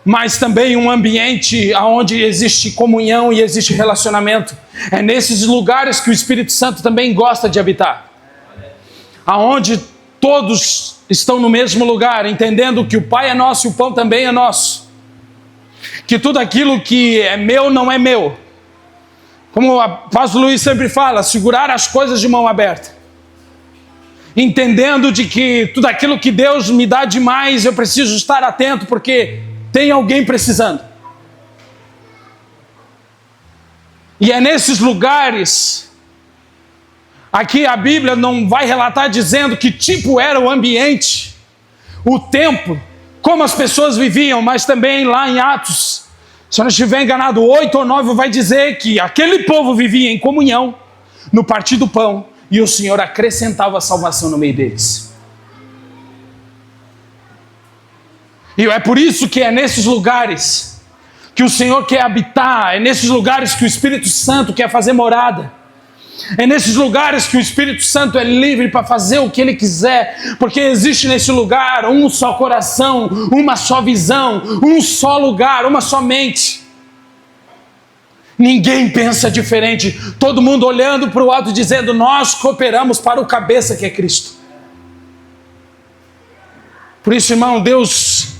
mas também um ambiente onde existe comunhão e existe relacionamento. É nesses lugares que o Espírito Santo também gosta de habitar. Aonde todos estão no mesmo lugar, entendendo que o Pai é nosso e o pão também é nosso. Que tudo aquilo que é meu não é meu. Como o pastor Luiz sempre fala, segurar as coisas de mão aberta. entendendo de que tudo aquilo que Deus me dá demais, eu preciso estar atento, porque tem alguém precisando. E é nesses lugares, aqui a Bíblia não vai relatar dizendo que tipo era o ambiente, o templo, como as pessoas viviam, mas também lá em Atos, se eu não estiver enganado, 8 ou 9 vai dizer que aquele povo vivia em comunhão, no partir do pão, e o Senhor acrescentava a salvação no meio deles. E é por isso que é nesses lugares que o Senhor quer habitar, é nesses lugares que o Espírito Santo quer fazer morada. É nesses lugares que o Espírito Santo é livre para fazer o que Ele quiser, porque existe nesse lugar um só coração, uma só visão, um só lugar, uma só mente. Ninguém pensa diferente, todo mundo olhando para o alto dizendo: nós cooperamos para o cabeça que é Cristo. Por isso, irmão, Deus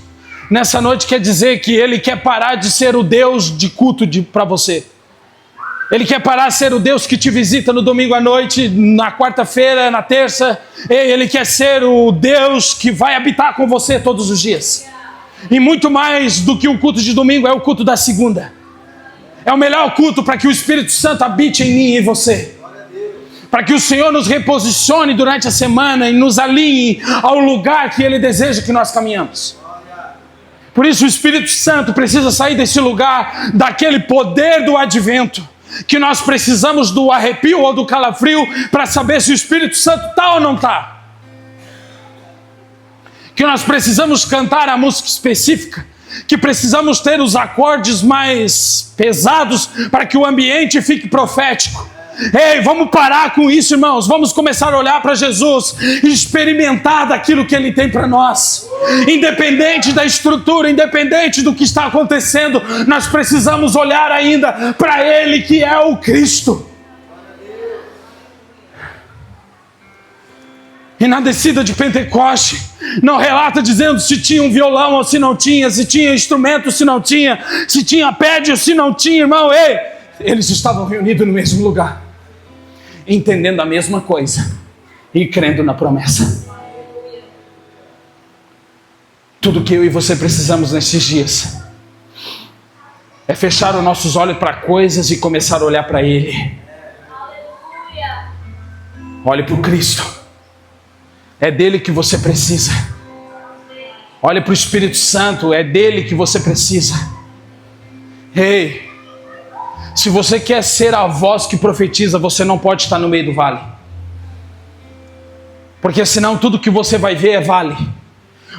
nessa noite quer dizer que Ele quer parar de ser o Deus de culto para você. Ele quer parar de ser o Deus que te visita no domingo à noite, na quarta-feira, na terça. Ele quer ser o Deus que vai habitar com você todos os dias. E muito mais do que o culto de domingo, é o culto da segunda. É o melhor culto para que o Espírito Santo habite em mim e em você. Para que o Senhor nos reposicione durante a semana e nos alinhe ao lugar que Ele deseja que nós caminhamos. Por isso o Espírito Santo precisa sair desse lugar, daquele poder do advento, que nós precisamos do arrepio ou do calafrio para saber se o Espírito Santo está ou não está. Que nós precisamos cantar a música específica, que precisamos ter os acordes mais pesados para que o ambiente fique profético. Ei, vamos parar com isso, irmãos. Vamos começar a olhar para Jesus e experimentar daquilo que Ele tem para nós. Independente da estrutura, independente do que está acontecendo, nós precisamos olhar ainda para Ele, que é o Cristo. E na descida de Pentecoste, não relata dizendo se tinha um violão ou se não tinha, se tinha instrumento ou se não tinha, se tinha pede ou se não tinha, irmão. Ei, eles estavam reunidos no mesmo lugar, entendendo a mesma coisa e crendo na promessa. Tudo que eu e você precisamos nesses dias é fechar os nossos olhos para coisas e começar a olhar para Ele. Olhe para o Cristo. É dele que você precisa. Olhe para o Espírito Santo, é dele que você precisa. Ei, se você quer ser a voz que profetiza, você não pode estar no meio do vale. Porque senão tudo que você vai ver é vale.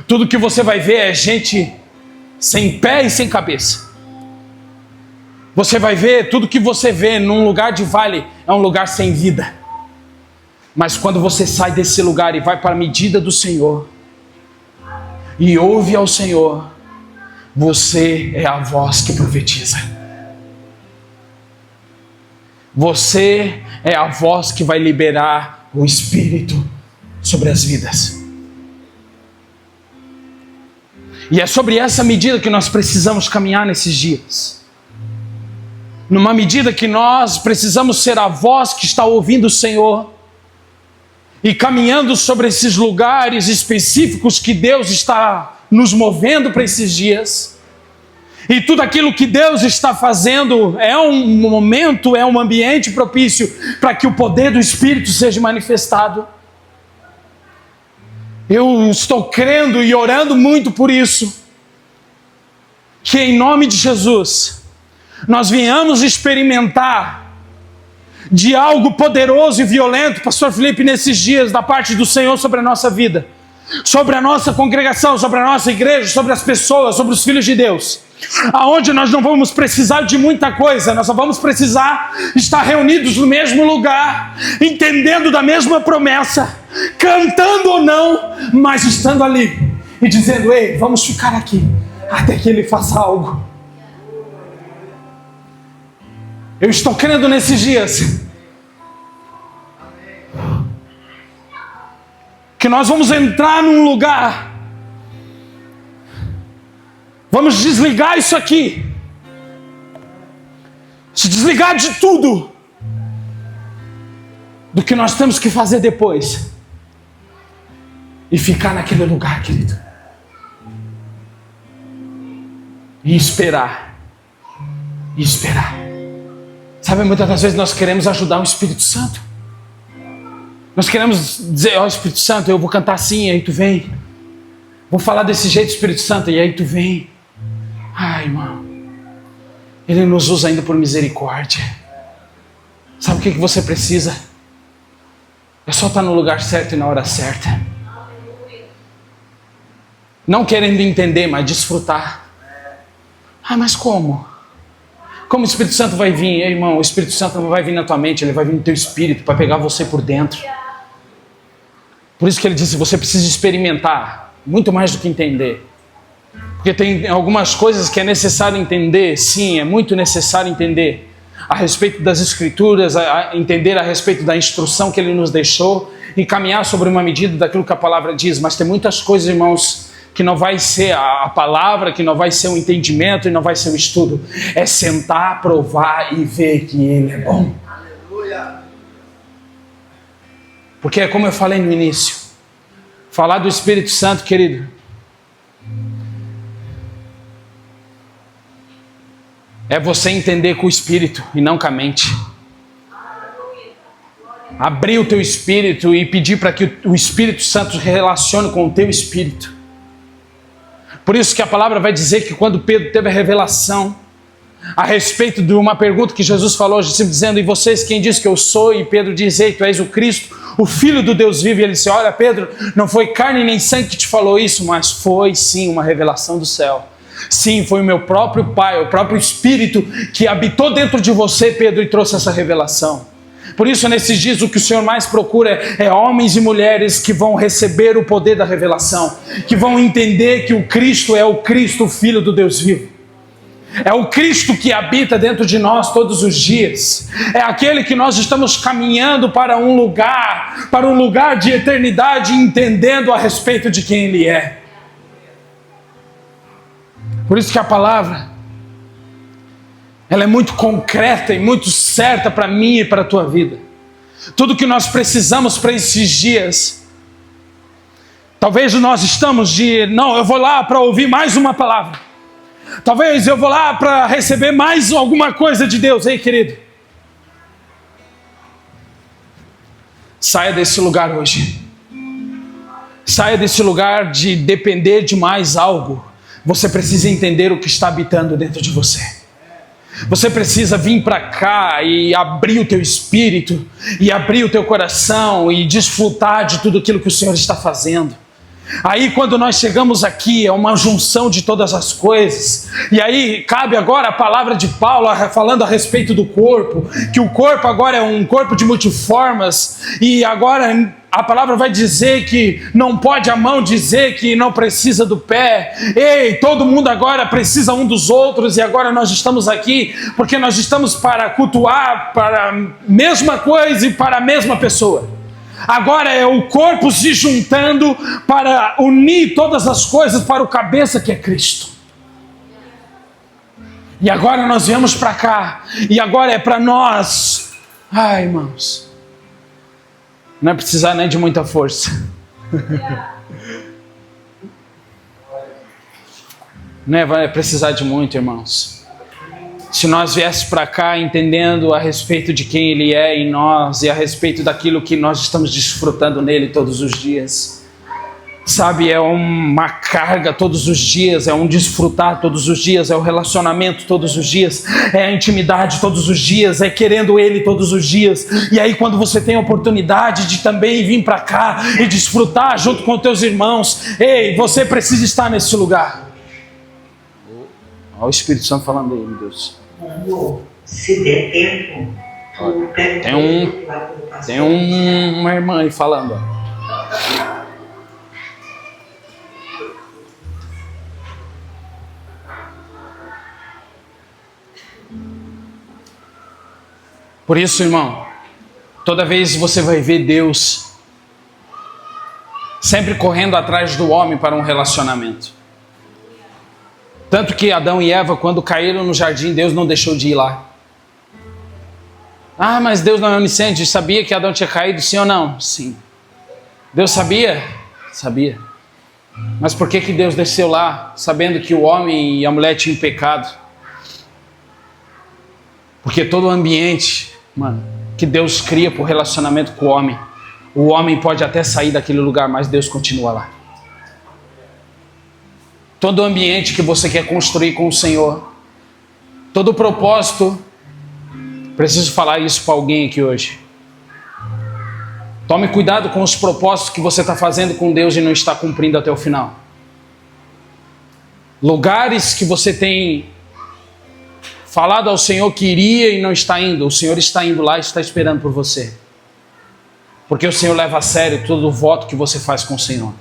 Tudo que você vai ver é gente sem pé e sem cabeça. Você vai ver, tudo que você vê num lugar de vale é um lugar sem vida. Mas quando você sai desse lugar e vai para a medida do Senhor, e ouve ao Senhor, você é a voz que profetiza. Você é a voz que vai liberar o Espírito sobre as vidas. E é sobre essa medida que nós precisamos caminhar nesses dias. Numa medida que nós precisamos ser a voz que está ouvindo o Senhor, e caminhando sobre esses lugares específicos que Deus está nos movendo para esses dias. E tudo aquilo que Deus está fazendo é um momento, é um ambiente propício para que o poder do Espírito seja manifestado. Eu estou crendo e orando muito por isso. Que em nome de Jesus, nós venhamos experimentar de algo poderoso e violento, Pastor Felipe, nesses dias, da parte do Senhor sobre a nossa vida, sobre a nossa congregação, sobre a nossa igreja, sobre as pessoas, sobre os filhos de Deus, aonde nós não vamos precisar de muita coisa, nós só vamos precisar estar reunidos no mesmo lugar, entendendo da mesma promessa, cantando ou não, mas estando ali e dizendo: ei, vamos ficar aqui até que Ele faça algo. Eu estou crendo nesses dias que nós vamos entrar num lugar, vamos desligar isso aqui, se desligar de tudo do que nós temos que fazer depois, e ficar naquele lugar, querido. E esperar. E esperar. Sabe, muitas das vezes nós queremos ajudar o Espírito Santo. Nós queremos dizer, ó Espírito Santo, eu vou cantar assim, e aí tu vem. Vou falar desse jeito, Espírito Santo, e aí tu vem. Ai, irmão. Ele nos usa ainda por misericórdia. Sabe o que você precisa? É só estar no lugar certo e na hora certa. Não querendo entender, mas desfrutar. Ah, mas como? Como o Espírito Santo vai vir? Ei, irmão, o Espírito Santo não vai vir na tua mente, ele vai vir no teu espírito para pegar você por dentro. Por isso que ele disse, você precisa experimentar, muito mais do que entender. Porque tem algumas coisas que é necessário entender, sim, é muito necessário entender. A respeito das Escrituras, entender a respeito da instrução que ele nos deixou e caminhar sobre uma medida daquilo que a palavra diz. Mas tem muitas coisas, irmãos, que não vai ser a palavra, que não vai ser o entendimento e não vai ser o estudo. É sentar, provar e ver que ele é bom. Aleluia. Porque é como eu falei no início, falar do Espírito Santo, querido, é você entender com o Espírito e não com a mente. Abrir o teu Espírito e pedir para que o Espírito Santo se relacione com o teu Espírito. Por isso que a palavra vai dizer que quando Pedro teve a revelação a respeito de uma pergunta que Jesus falou, dizendo, e vocês quem diz que eu sou? E Pedro diz, ei, tu és o Cristo, o Filho do Deus vivo. E ele disse, olha Pedro, não foi carne nem sangue que te falou isso, mas foi sim uma revelação do céu. Sim, foi o meu próprio Pai, o próprio Espírito que habitou dentro de você, Pedro, e trouxe essa revelação. Por isso, nesses dias, o que o Senhor mais procura é homens e mulheres que vão receber o poder da revelação, que vão entender que o Cristo é o Cristo, o Filho do Deus vivo. É o Cristo que habita dentro de nós todos os dias. É aquele que nós estamos caminhando para um lugar de eternidade, entendendo a respeito de quem Ele é. Por isso que a palavra, ela é muito concreta e muito certa para mim e para a tua vida. Tudo que nós precisamos para esses dias. Talvez nós estamos não, eu vou lá para ouvir mais uma palavra. Talvez eu vou lá para receber mais alguma coisa de Deus. Ei, querido, saia desse lugar hoje. Saia desse lugar de depender de mais algo. Você precisa entender o que está habitando dentro de você. Você precisa vir para cá e abrir o teu espírito, e abrir o teu coração, e desfrutar de tudo aquilo que o Senhor está fazendo. Aí quando nós chegamos aqui, é uma junção de todas as coisas. E aí cabe agora a palavra de Paulo falando a respeito do corpo, que o corpo agora é um corpo de multiformas. E agora a palavra vai dizer que não pode a mão dizer que não precisa do pé. Ei, todo mundo agora precisa um dos outros. E agora nós estamos aqui porque nós estamos para cultuar para a mesma coisa e para a mesma pessoa. Agora é o corpo se juntando para unir todas as coisas para o cabeça que é Cristo. E agora nós viemos para cá. E agora é para nós. Ai, irmãos, não é precisar nem de muita força. Não é precisar de muito, irmãos. Se nós viéssemos para cá entendendo a respeito de quem Ele é em nós e a respeito daquilo que nós estamos desfrutando nele todos os dias. Sabe, é uma carga todos os dias, é um desfrutar todos os dias, é o relacionamento todos os dias, é a intimidade todos os dias, é querendo Ele todos os dias. E aí quando você tem a oportunidade de também vir para cá e desfrutar junto com os teus irmãos, ei, você precisa estar nesse lugar. Olha o Espírito Santo falando aí, meu Deus. Se der tempo, tem uma irmã aí falando. Por isso, irmão, toda vez você vai ver Deus sempre correndo atrás do homem para um relacionamento. Tanto que Adão e Eva, quando caíram no jardim, Deus não deixou de ir lá. Ah, mas Deus não é onisciente, sabia que Adão tinha caído, sim ou não? Sim. Deus sabia? sabia? Mas por que Deus desceu lá, sabendo que o homem e a mulher tinham pecado? Porque todo o ambiente, que Deus cria para o relacionamento com o homem pode até sair daquele lugar, mas Deus continua lá. Todo o ambiente que você quer construir com o Senhor, todo o propósito, preciso falar isso para alguém aqui hoje. Tome cuidado com os propósitos que você está fazendo com Deus e não está cumprindo até o final. Lugares que você tem falado ao Senhor que iria e não está indo, o Senhor está indo lá e está esperando por você. Porque o Senhor leva a sério todo o voto que você faz com o Senhor.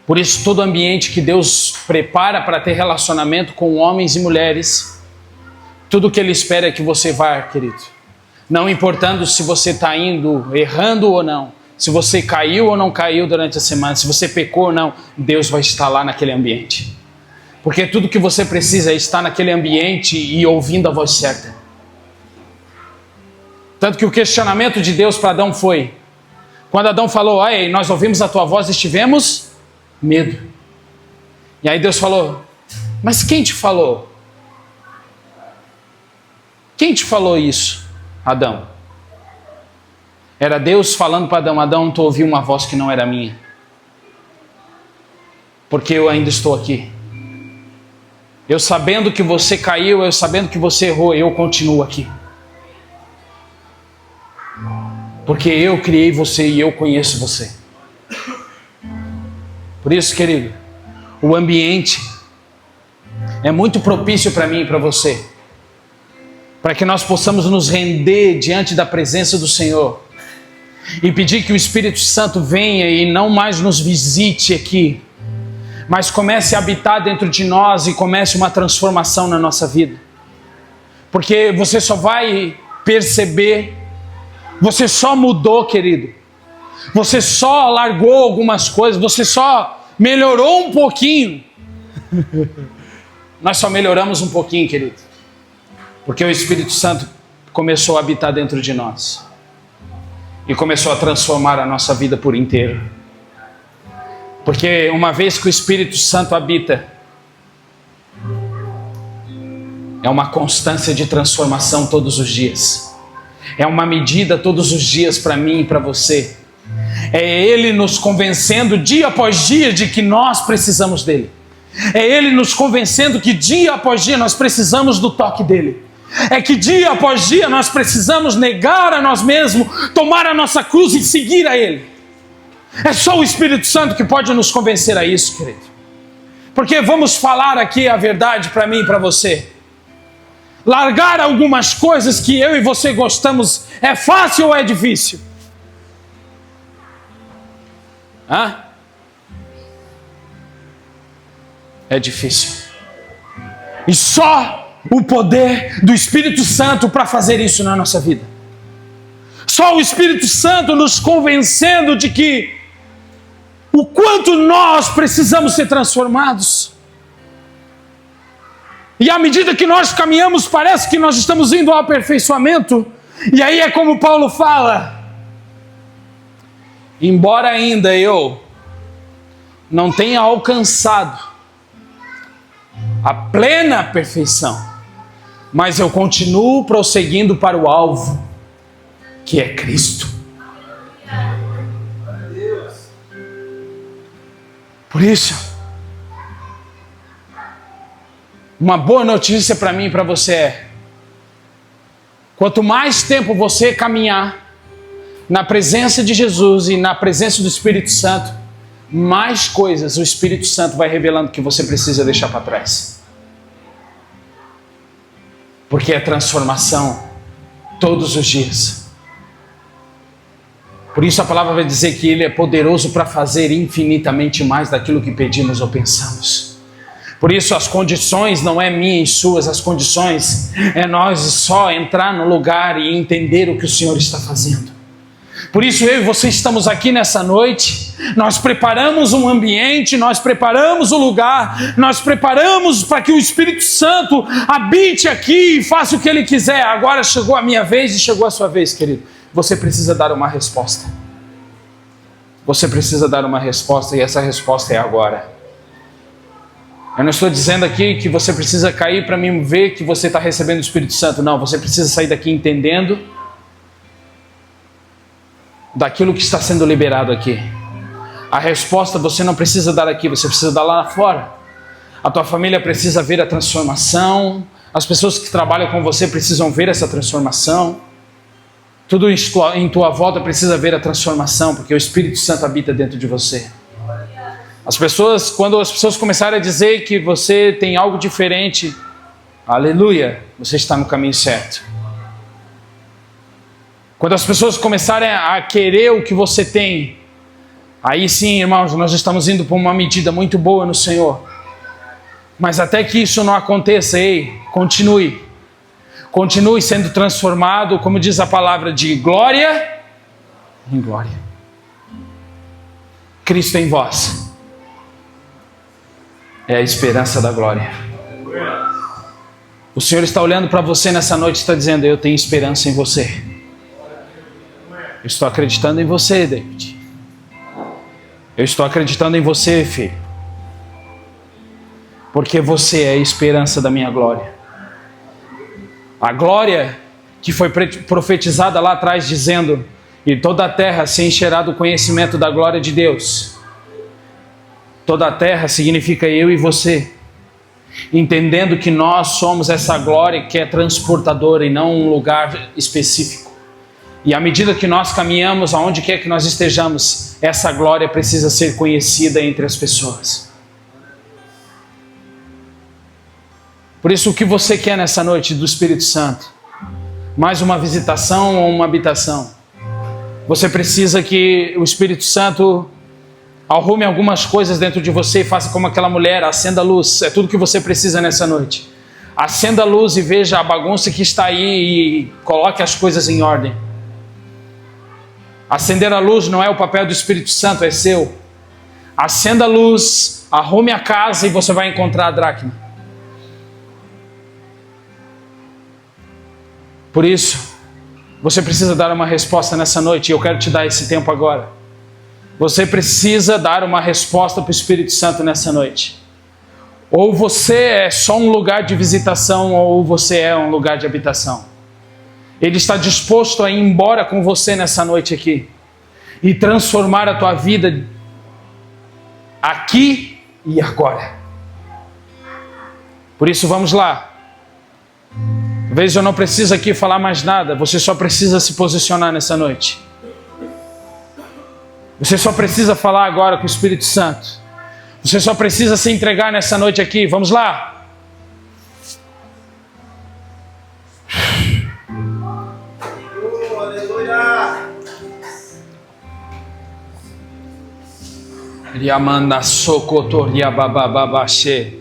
Por isso, todo ambiente que Deus prepara para ter relacionamento com homens e mulheres, tudo que Ele espera é que você vá, querido. Não importando se você está indo, errando ou não, se você caiu ou não caiu durante a semana, se você pecou ou não, Deus vai estar lá naquele ambiente. Porque tudo que você precisa é estar naquele ambiente e ouvindo a voz certa. Tanto que o questionamento de Deus para Adão foi, quando Adão falou, ai, nós ouvimos a tua voz e tivemos medo. E aí Deus falou, mas quem te falou? Quem te falou isso, Adão? Era Deus falando para Adão, Adão, tu ouviu uma voz que não era minha. Porque eu ainda estou aqui. Eu sabendo que você caiu, eu sabendo que você errou, eu continuo aqui. Porque eu criei você e eu conheço você. Por isso, querido, o ambiente é muito propício para mim e para você. Para que nós possamos nos render diante da presença do Senhor. E pedir que o Espírito Santo venha e não mais nos visite aqui, mas comece a habitar dentro de nós e comece uma transformação na nossa vida. Porque você só vai perceber, você só mudou, querido. Você só largou algumas coisas, você só melhorou um pouquinho. Nós só melhoramos um pouquinho, querido. Porque o Espírito Santo começou a habitar dentro de nós. E começou a transformar a nossa vida por inteiro. Porque uma vez que o Espírito Santo habita, é uma constância de transformação todos os dias. É uma medida todos os dias para mim e para você. É Ele nos convencendo dia após dia de que nós precisamos dEle. É Ele nos convencendo que dia após dia nós precisamos do toque dEle. É que dia após dia nós precisamos negar a nós mesmos, tomar a nossa cruz e seguir a Ele. É só o Espírito Santo que pode nos convencer a isso, querido. Porque vamos falar aqui a verdade para mim e para você. Largar algumas coisas que eu e você gostamos é fácil ou é difícil? É difícil. E só o poder do Espírito Santo para fazer isso na nossa vida. Só o Espírito Santo nos convencendo de que o quanto nós precisamos ser transformados. E à medida que nós caminhamos, parece que nós estamos indo ao aperfeiçoamento. E aí é como Paulo fala, embora ainda eu não tenha alcançado a plena perfeição, mas eu continuo prosseguindo para o alvo, que é Cristo. Por isso, uma boa notícia para mim e para você é, quanto mais tempo você caminhar na presença de Jesus e na presença do Espírito Santo, mais coisas o Espírito Santo vai revelando que você precisa deixar para trás. Porque é transformação todos os dias. Por isso a palavra vai dizer que Ele é poderoso para fazer infinitamente mais daquilo que pedimos ou pensamos. Por isso as condições não é minhas e suas, as condições é nós só entrar no lugar e entender o que o Senhor está fazendo. Por isso eu e você estamos aqui nessa noite, nós preparamos um ambiente, nós preparamos o lugar, nós preparamos para que o Espírito Santo habite aqui e faça o que Ele quiser. Agora chegou a minha vez e chegou a sua vez, querido. Você precisa dar uma resposta. você precisa dar uma resposta, e essa resposta é agora. Eu não estou dizendo aqui que você precisa cair para mim ver que você está recebendo o Espírito Santo. Não, você precisa sair daqui entendendo daquilo que está sendo liberado aqui. A resposta você não precisa dar aqui, você precisa dar lá fora. A tua família precisa ver a transformação. As pessoas que trabalham com você precisam ver essa transformação. Tudo em tua volta precisa ver a transformação, porque o Espírito Santo habita dentro de você. Quando as pessoas começarem a dizer que você tem algo diferente, aleluia, você está no caminho certo. Quando as pessoas começarem a querer o que você tem, aí sim, irmãos, nós estamos indo para uma medida muito boa no Senhor. Mas até que isso não aconteça, continue. Continue sendo transformado, como diz a palavra, de glória em glória. Cristo em vós é a esperança da glória. O Senhor está olhando para você nessa noite e está dizendo: eu tenho esperança em você. Eu estou acreditando em você, David. Eu estou acreditando em você, filho. Porque você é a esperança da minha glória. A glória que foi profetizada lá atrás, dizendo: e toda a terra se encherá do conhecimento da glória de Deus. Toda a terra significa eu e você, entendendo que nós somos essa glória que é transportadora e não um lugar específico. E à medida que nós caminhamos, aonde quer que nós estejamos, essa glória precisa ser conhecida entre as pessoas. Por isso, o que você quer nessa noite do Espírito Santo? Mais uma visitação ou uma habitação? Você precisa que o Espírito Santo arrume algumas coisas dentro de você e faça como aquela mulher, acenda a luz. É tudo que você precisa nessa noite. Acenda a luz e veja a bagunça que está aí e coloque as coisas em ordem. Acender a luz não é o papel do Espírito Santo, é seu. Acenda a luz, arrume a casa e você vai encontrar a dracma. Por isso, você precisa dar uma resposta nessa noite, e eu quero te dar esse tempo agora. Você precisa dar uma resposta para o Espírito Santo nessa noite. Ou você é só um lugar de visitação, ou você é um lugar de habitação. Ele está disposto a ir embora com você nessa noite aqui e transformar a tua vida aqui e agora. Por isso, vamos lá. Talvez eu não precise aqui falar mais nada, você só precisa se posicionar nessa noite. Você só precisa falar agora com o Espírito Santo. Você só precisa se entregar nessa noite aqui. Vamos lá. Aleluia. Riamanda sokotoria babababache.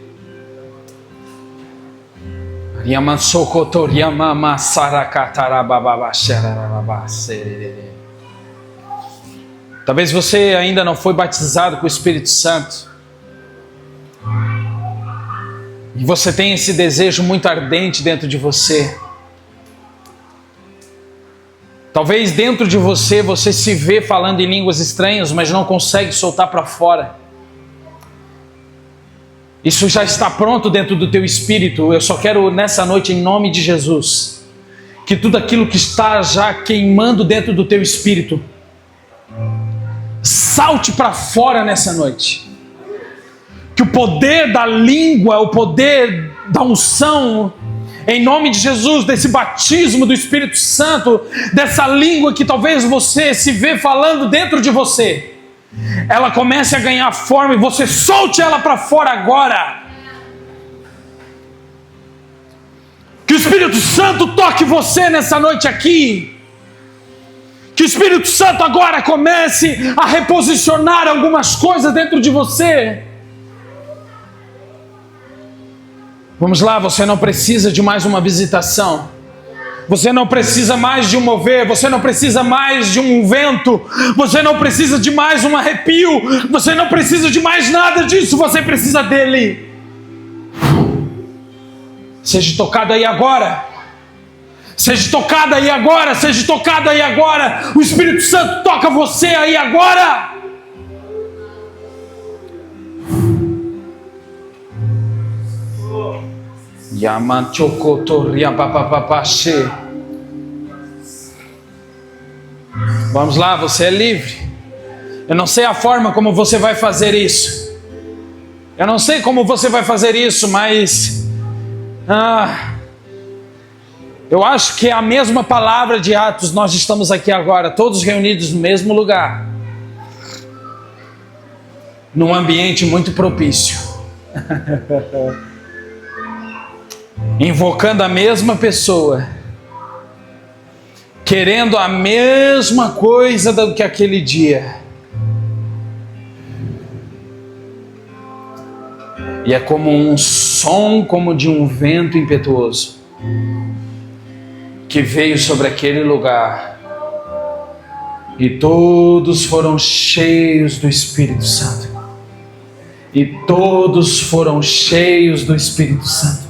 Riaman sokotoria mama sarakatara bababache. Talvez você ainda não foi batizado com o Espírito Santo. E você tem esse desejo muito ardente dentro de você. Talvez dentro de você se vê falando em línguas estranhas, mas não consegue soltar para fora. Isso já está pronto dentro do teu espírito. Eu só quero nessa noite, em nome de Jesus, que tudo aquilo que está já queimando dentro do teu espírito salte para fora nessa noite. Que o poder da língua, o poder da unção, em nome de Jesus, desse batismo do Espírito Santo, dessa língua que talvez você se vê falando dentro de você, ela comece a ganhar forma e você solte ela para fora agora. Que o Espírito Santo toque você nessa noite aqui. Que o Espírito Santo agora comece a reposicionar algumas coisas dentro de você. Vamos lá, você não precisa de mais uma visitação. Você não precisa mais de um mover. Você não precisa mais de um vento. Você não precisa de mais um arrepio. Você não precisa de mais nada disso. Você precisa dele. Seja tocado aí agora. Seja tocado aí agora. Seja tocado aí agora. O Espírito Santo toca você aí agora. Vamos lá, você é livre. Eu não sei a forma como você vai fazer isso. Eu não sei como você vai fazer isso, mas eu acho que é a mesma palavra de Atos. Nós estamos aqui agora, todos reunidos no mesmo lugar, num ambiente muito propício, invocando a mesma pessoa, querendo a mesma coisa do que aquele dia. E é como um som, como de um vento impetuoso, que veio sobre aquele lugar, e todos foram cheios do Espírito Santo. E todos foram cheios do Espírito Santo.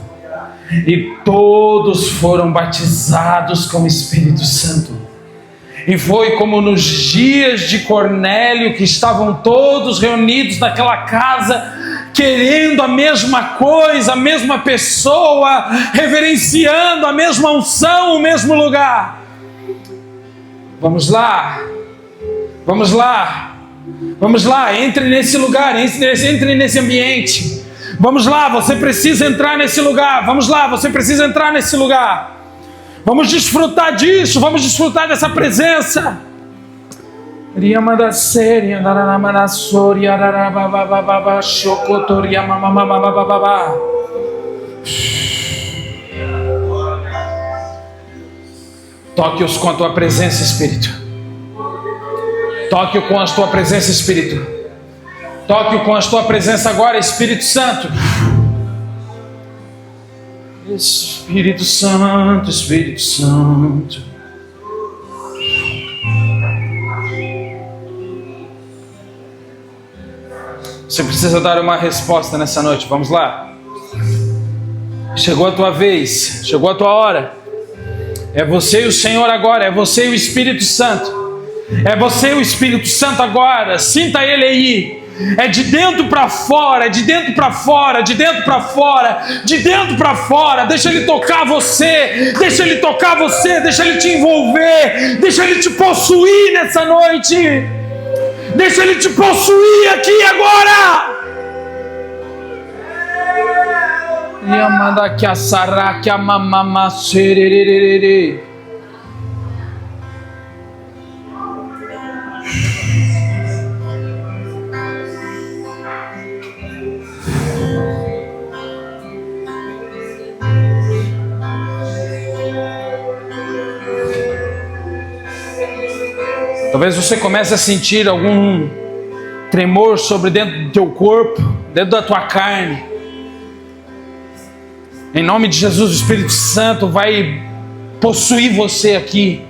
E todos foram batizados com o Espírito Santo. E foi como nos dias de Cornélio, que estavam todos reunidos naquela casa, querendo a mesma coisa, a mesma pessoa, reverenciando a mesma unção, o mesmo lugar. Vamos lá, vamos lá, vamos lá, entre nesse lugar, entre nesse ambiente. Vamos lá, você precisa entrar nesse lugar. Vamos lá, você precisa entrar nesse lugar. Vamos desfrutar disso, vamos desfrutar dessa presença. Toque-os com a tua presença, Espírito. Toque-o com a tua presença, Espírito. Toque-o com a tua presença agora, Espírito Santo. Espírito Santo, Espírito Santo. Você precisa dar uma resposta nessa noite. Vamos lá. Chegou a tua vez, chegou a tua hora. É você e o Senhor agora, é você e o Espírito Santo. É você e o Espírito Santo agora. Sinta Ele aí. É de dentro para fora, é de dentro para fora, de dentro para fora, de dentro para fora. Deixa Ele tocar você, deixa Ele tocar você, deixa Ele te envolver, deixa Ele te possuir nessa noite. Deixa Ele te possuir aqui agora. Yamanda que a sará que a mamama serererere. Talvez você comece a sentir algum tremor sobre dentro do teu corpo, dentro da tua carne. Em nome de Jesus, o Espírito Santo vai possuir você aqui.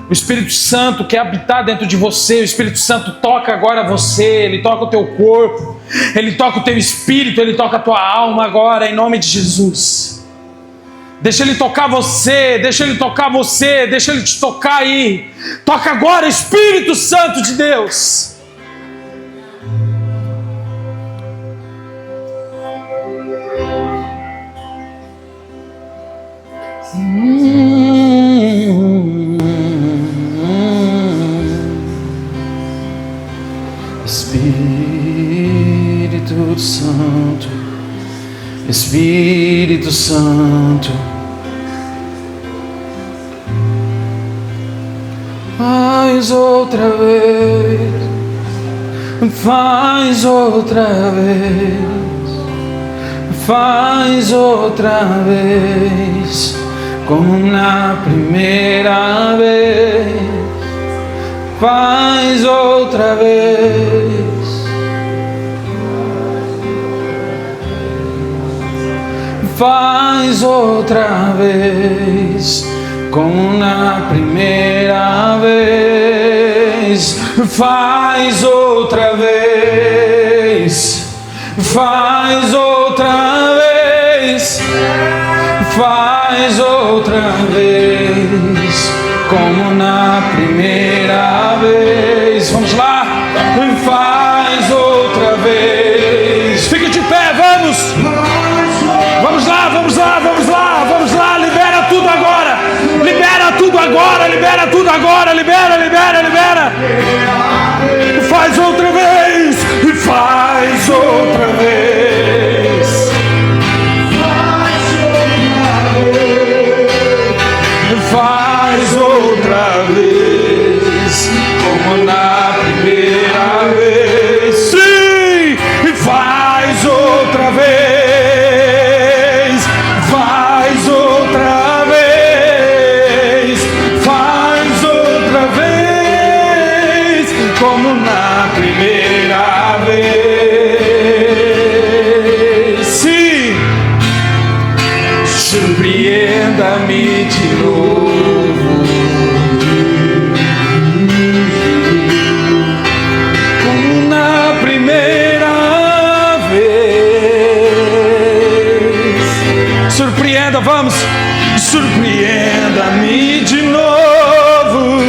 O Espírito Santo quer habitar dentro de você. O Espírito Santo toca agora você. Ele toca o teu corpo. Ele toca o teu espírito. Ele toca a tua alma agora, em nome de Jesus. Deixa Ele tocar você. Deixa Ele tocar você. Deixa Ele te tocar aí. Toca agora, Espírito Santo de Deus. Espírito Santo, Espírito Santo, faz outra vez, faz outra vez, faz outra vez, como na primeira vez, faz outra vez. Faz outra vez, como na primeira vez. Faz outra vez, faz outra vez, faz outra vez, como na primeira vez. Vamos lá, faz outra vez. Fique de pé, vamos! Vamos lá, vamos lá, vamos vamos. Surpreenda-me de novo,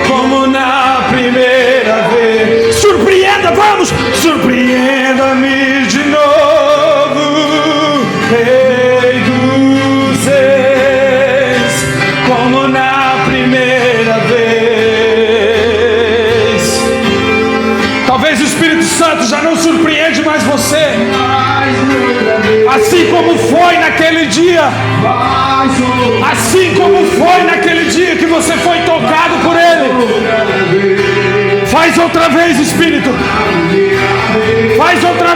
como na primeira vez. Surpreenda, vamos. Surpreenda-me de novo, Rei dos Reis, como na primeira vez. Talvez o Espírito Santo já não surpreende mais você, assim como foi naquele dia, assim como foi naquele dia que você foi tocado por Ele. Faz outra vez, Espírito. Faz outra